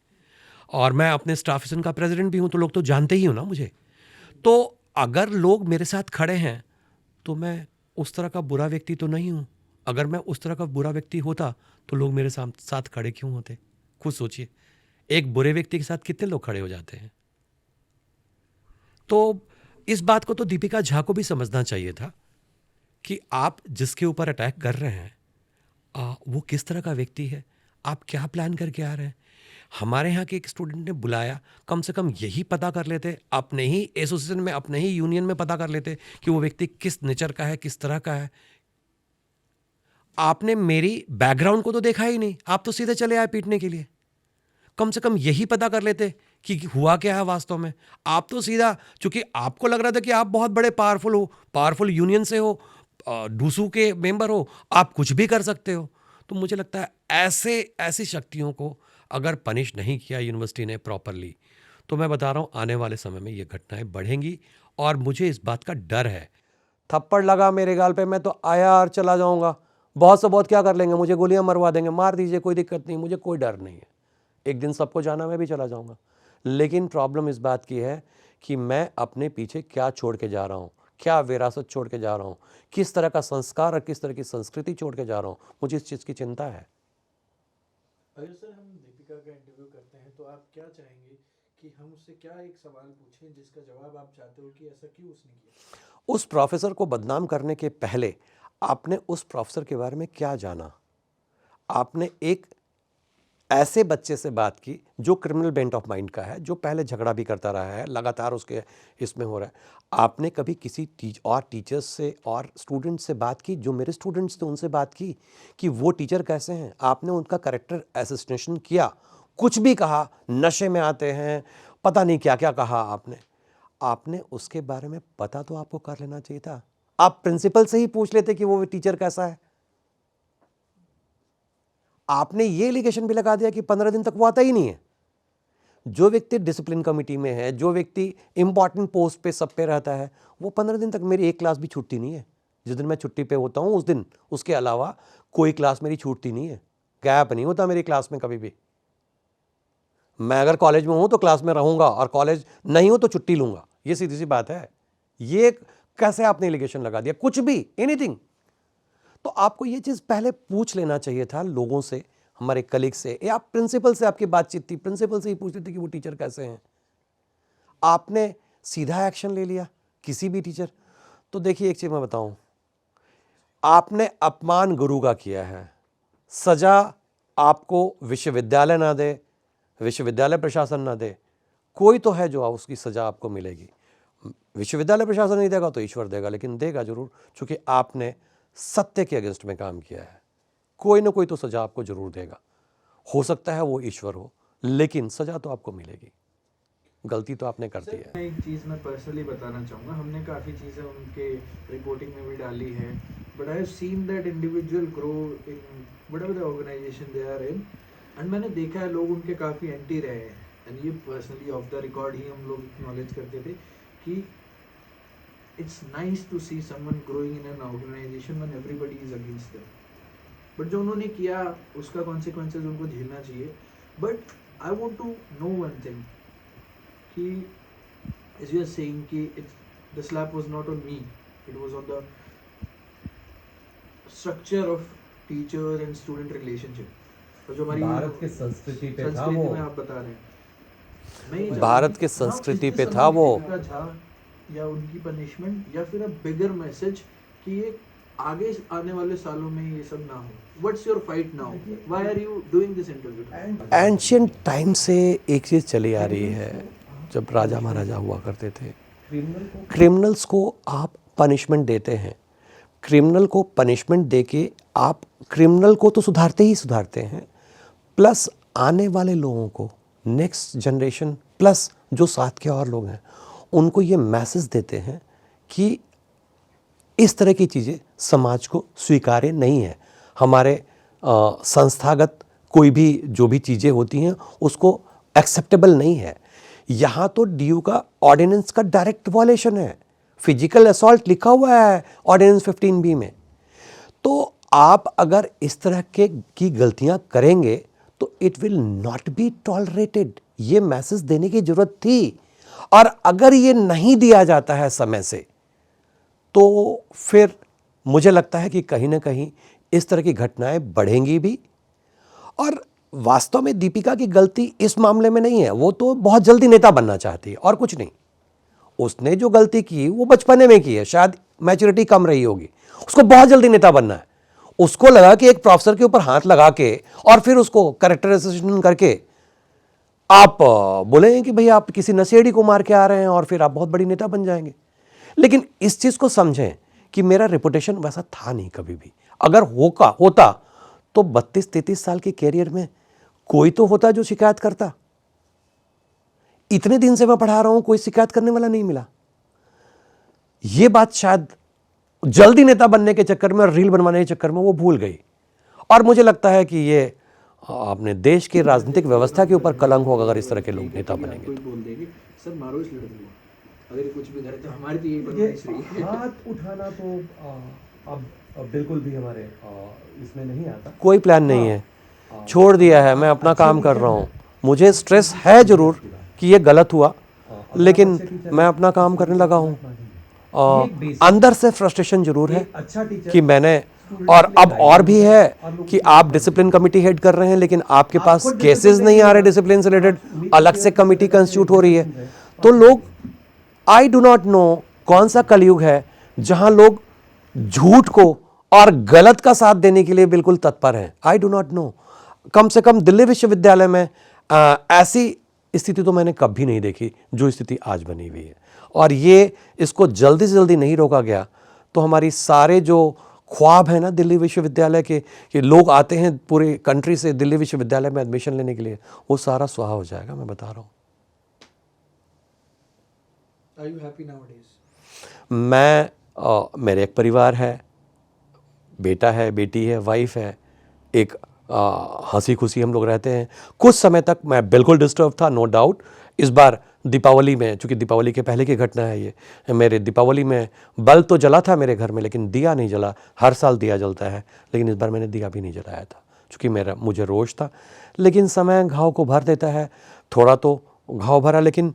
और मैं अपने स्टाफ एसोसिएशन का प्रेसिडेंट भी हूँ, तो लोग तो जानते ही हो ना मुझे. तो अगर लोग मेरे साथ खड़े हैं तो मैं उस तरह का बुरा व्यक्ति तो नहीं हूँ. अगर मैं उस तरह का बुरा व्यक्ति होता तो लोग मेरे साथ खड़े क्यों होते? खुद सोचिए, एक बुरे व्यक्ति के साथ कितने लोग खड़े हो जाते हैं. तो इस बात को तो दीपिका झा को भी समझना चाहिए था कि आप जिसके ऊपर अटैक कर रहे हैं वो किस तरह का व्यक्ति है, आप क्या प्लान करके आ रहे हैं. हमारे यहाँ के एक स्टूडेंट ने बुलाया, कम से कम यही पता कर लेते, अपने ही एसोसिएशन में, अपने ही यूनियन में पता कर लेते कि वो व्यक्ति किस नेचर का है, किस तरह का है. आपने मेरी बैकग्राउंड को तो देखा ही नहीं, आप तो सीधे चले आए पीटने के लिए. कम से कम यही पता कर लेते कि हुआ क्या है वास्तव में. आप तो सीधा, चूंकि आपको लग रहा था कि आप बहुत बड़े पावरफुल हो, पावरफुल यूनियन से हो, डूसू के मेंबर हो, आप कुछ भी कर सकते हो. तो मुझे लगता है ऐसी शक्तियों को अगर पनिश नहीं किया यूनिवर्सिटी ने प्रॉपरली, तो मैं बता रहा हूँ आने वाले समय में ये घटनाएं बढ़ेंगी. और मुझे इस बात का डर है. थप्पड़ लगा मेरे गाल पे, मैं तो आया और चला जाऊंगा. बहुत से बहुत क्या कर लेंगे, मुझे गोलियां मरवा देंगे, मार दीजिए, कोई दिक्कत नहीं, मुझे कोई डर नहीं है. एक दिन सबको जाना, मैं भी चला जाऊंगा. लेकिन प्रॉब्लम इस बात की है कि मैं अपने पीछे क्या छोड़ के जा रहा हूँ, क्या विरासत छोड़ के जा रहा हूँ, किस तरह का संस्कार और किस तरह की संस्कृति छोड़ के जा रहा हूँ. मुझे इस चीज़ की चिंता है. अगर सर हम दीपिका का इंटरव्यू करते हैं तो आप क्या चाहेंगे कि हम उससे क्या एक सवाल पूछें जिसका जवाब आप चाहते हो कि ऐसा क्यों उसने किया? उस प्रोफेसर को बदनाम करने के पहले आपने उस प्रोफेसर के बारे में क्या जाना? आपने एक ऐसे बच्चे से बात की जो क्रिमिनल बेंट ऑफ माइंड का है, जो पहले झगड़ा भी करता रहा है, लगातार उसके इसमें हो रहा है. आपने कभी किसी टीचर्स से और स्टूडेंट से बात की, जो मेरे स्टूडेंट्स थे उनसे बात की कि वो टीचर कैसे हैं? आपने उनका कैरेक्टर असैसिनेशन किया, कुछ भी कहा, नशे में आते हैं, पता नहीं क्या क्या कहा आपने उसके बारे में पता तो आपको कर लेना चाहिए था. आप प्रिंसिपल से ही पूछ लेते कि वो टीचर कैसा है. आपने ये एलिगेशन भी लगा दिया कि 15 दिन तक वो आता ही नहीं है. जो व्यक्ति डिसिप्लिन कमेटी में है, जो व्यक्ति इंपॉर्टेंट पोस्ट पे सब पे रहता है, वो 15 दिन तक मेरी एक क्लास भी छूटती नहीं है. जिस दिन मैं छुट्टी पे होता हूँ उस दिन, उसके अलावा कोई क्लास मेरी छूटती नहीं है. गैप नहीं होता मेरी क्लास में कभी भी. मैं अगर कॉलेज में हूँ तो क्लास में रहूँगा, और कॉलेज नहीं हो तो छुट्टी लूँगा. ये सीधी सी बात है. ये कैसे आपने एलिगेशन लगा दिया? कुछ भी, एनीथिंग. तो आपको ये चीज़ पहले पूछ लेना चाहिए था लोगों से, हमारे कलीग से, या प्रिंसिपल से आपकी बातचीत थी, प्रिंसिपल से ही पूछ लेते कि वो टीचर कैसे हैं. आपने सीधा एक्शन ले लिया किसी भी टीचर. तो देखिए, एक चीज़ मैं बताऊं, आपने अपमान गुरु का किया है. सजा आपको विश्वविद्यालय ना दे, विश्वविद्यालय प्रशासन ना दे, कोई तो है जो उसकी सजा आपको मिलेगी. विश्वविद्यालय प्रशासन नहीं देगा तो ईश्वर देगा, लेकिन देगा जरूर, क्योंकि आपने सत्य के अगेंस्ट में काम किया है. कोई ना कोई तो सजा आपको जरूर देगा. हो सकता है वो ईश्वर हो, लेकिन सजा तो आपको मिलेगी. गलती तो आपने कर दी है. मैं एक चीज़ मैं पर्सनली बताना चाहूँगा, हमने काफ़ी चीज़ें उनके रिपोर्टिंग में भी डाली है, but I have seen that individual grow in whatever the organisation they are in, and मैंने देखा है लोग उनके काफ़ी एंटी रहे हैं. एंड ये पर्सनली ऑफ द रिकॉर्ड ही हम लोग एक्नॉलेज करते थे कि it's nice to see someone growing in an organisation when everybody is against them. But जो उन्होंने किया उसका कॉन्सिक्वेंसेज उनको झेलना चाहिए. But I want to know one thing कि as you are saying कि the slap was not on me, it was on the structure of teacher and student relationship। और जो हमारी भारत के संस्कृति पे था संस्कृति वो, में आप बता रहे हैं, मैं ये भारत के चाहता हूँ, संस्कृति इसके पे था वो। का झा या उनकी पनिशमेंट या फिर अ बिगर मैसेज कि ये आगे आने वाले सालों में ये सब ना हो। What's your fight now, why are you doing this interview? Ancient time से एक चीज़ चली आ रही है, जब राजा महाराजा हुआ करते थे, क्रिमिनल्स को आप पनिशमेंट देते हैं, क्रिमिनल को पनिशमेंट देके आप क्रिमिनल को तो सुधारते ही सुधारते हैं, प्लस आने वाले लोगों को, नेक्स्ट जनरेशन प्लस जो साथ के और लोग हैं, उनको ये मैसेज देते हैं कि इस तरह की चीज़ें समाज को स्वीकार्य नहीं है। हमारे संस्थागत कोई भी जो भी चीज़ें होती हैं उसको एक्सेप्टेबल नहीं है। यहाँ तो डीयू का ऑर्डिनेंस का डायरेक्ट वॉयलेशन है, फिजिकल असॉल्ट लिखा हुआ है ऑर्डिनेंस 15B में। तो आप अगर इस तरह के की गलतियाँ करेंगे तो it will not be tolerated. ये मैसेज देने की ज़रूरत थी, और अगर ये नहीं दिया जाता है समय से तो फिर मुझे लगता है कि कहीं ना कहीं इस तरह की घटनाएं बढ़ेंगी भी। और वास्तव में दीपिका की गलती इस मामले में नहीं है, वो तो बहुत जल्दी नेता बनना चाहती है और कुछ नहीं। उसने जो गलती की वो बचपने में की है, शायद मैच्योरिटी कम रही होगी, उसको बहुत जल्दी नेता बनना है। उसको लगा कि एक प्रोफेसर के ऊपर हाथ लगा के और फिर उसको कैरेक्टर असैसिनेशन करके आप बोलेंगे कि भाई आप किसी नशेड़ी को मार के आ रहे हैं और फिर आप बहुत बड़ी नेता बन जाएंगे। लेकिन इस चीज़ को समझें कि मेरा रेपुटेशन वैसा था नहीं कभी भी। अगर होता तो 32-33 साल के कैरियर में कोई तो होता जो शिकायत करता। इतने दिन से मैं पढ़ा रहा हूं, कोई शिकायत करने वाला नहीं मिला। यह बात शायद जल्दी नेता बनने के चक्कर में और रील बनवाने के चक्कर में वो भूल गई। और मुझे लगता है कि ये अपने देश की राजनीतिक व्यवस्था के ऊपर कलंक होगा अगर इस तरह के लोग नेता बनेंगे। कोई बोल देंगे सर मारो इस लड़के को, अगर कुछ भी करे तो हमारी तो यही परवरिश रही है। हाथ उठाना तो अब बिल्कुल भी हमारे इसमें नहीं आता। कोई प्लान नहीं है, छोड़ दिया है। मैं अपना काम कर रहा हूँ। मुझे स्ट्रेस है ज़रूर कि ये गलत हुआ, लेकिन मैं अपना काम करने लगा हूँ। अंदर से फ्रस्ट्रेशन जरूर है कि मैंने, और अब और भी है कि आप डिसिप्लिन कमेटी हेड कर रहे हैं लेकिन आपके पास केसेस नहीं आ रहे डिसिप्लिन से रिलेटेड, अलग से कमेटी कंस्टिट्यूट हो रही है। तो लोग, आई डू नॉट नो कौन सा कलयुग है जहां लोग झूठ को और गलत का साथ देने के लिए बिल्कुल तत्पर हैं। I do not know. कम से कम दिल्ली विश्वविद्यालय में ऐसी स्थिति तो मैंने कभी नहीं देखी जो स्थिति आज बनी हुई है। और ये इसको जल्दी से जल्दी नहीं रोका गया तो हमारी सारे जो ख्वाब है ना दिल्ली विश्वविद्यालय के, कि लोग आते हैं पूरे कंट्री से दिल्ली विश्वविद्यालय में एडमिशन लेने के लिए, वो सारा स्वाहा हो जाएगा, मैं बता रहा हूँ। Are you happy nowadays? मैं मेरे एक परिवार है, बेटा है, बेटी है, वाइफ है, एक हंसी खुशी हम लोग रहते हैं। कुछ समय तक मैं बिल्कुल डिस्टर्ब था, नो डाउट। इस बार दीपावली में, चूँकि दीपावली के पहले की घटना है ये, मेरे दीपावली में बल्ब तो जला था मेरे घर में लेकिन दिया नहीं जला। हर साल दिया जलता है लेकिन इस बार मैंने दिया भी नहीं जलाया था चूँकि मुझे रोष था। लेकिन समय घाव को भर देता है, थोड़ा तो घाव भरा। लेकिन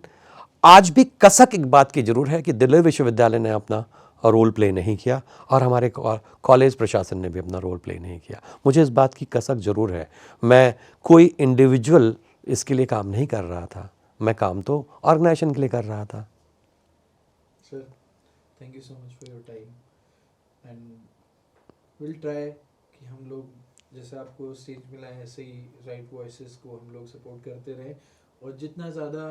आज भी कसक एक बात की ज़रूर है कि दिल्ली विश्वविद्यालय ने अपना रोल प्ले नहीं किया और हमारे कॉलेज प्रशासन ने भी अपना रोल प्ले नहीं किया। मुझे इस बात की कसक ज़रूर है। मैं कोई इंडिविजुअल इसके लिए काम नहीं कर रहा था, मैं काम तो ऑर्गेनाइजेशन के लिए कर रहा था। Sir thank you so much for your time and will try कि हम लोग जैसे आपको स्टेज मिला है ऐसे ही राइट वॉइसेस को हम लोग सपोर्ट करते रहे और जितना ज़्यादा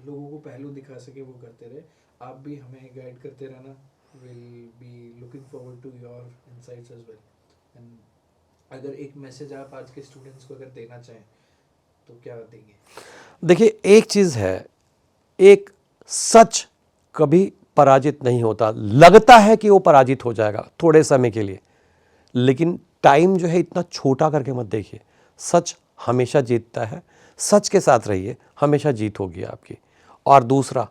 लोगों को पहलू दिखा सके वो करते रहे। आप भी हमें गाइड करते रहना। Will be looking forward to your insights as well. And अगर एक मैसेज आप आज के स्टूडेंट्स को अगर देना चाहें तो क्या देंगे? देखिए, एक चीज़ है, एक सच कभी पराजित नहीं होता। लगता है कि वो पराजित हो जाएगा थोड़े समय के लिए, लेकिन टाइम जो है इतना छोटा करके मत देखिए। सच हमेशा जीतता है। सच के साथ रहिए, हमेशा जीत होगी आपकी। और दूसरा,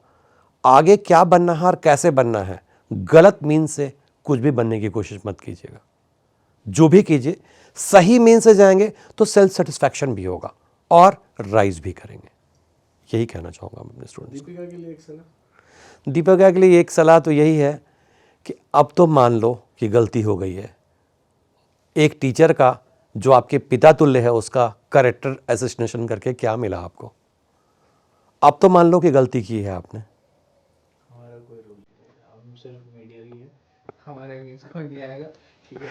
आगे क्या बनना है और कैसे बनना है, गलत मीन से कुछ भी बनने की कोशिश मत कीजिएगा। जो भी कीजिए सही मीन से जाएंगे तो सेल्फ सेटिस्फैक्शन भी होगा और राइज भी करेंगे। यही कहना चाहूँगा मैं अपने स्टूडेंट्स को। दीपिका के लिए एक सलाह। दीपिका के लिए एक सलाह तो यही है कि अब तो मान लो कि गलती हो गई है। एक टीचर का जो आपके पिता तुल्य है उसका कैरेक्टर असैसिनेशन करके क्या मिला आपको? अब तो मान लो कि गलती की है आपने। हमारा कोई रोल नहीं है, हम सिर्फ मीडिया ही है, हमारे बीच कोई नहीं आएगा, ठीक है।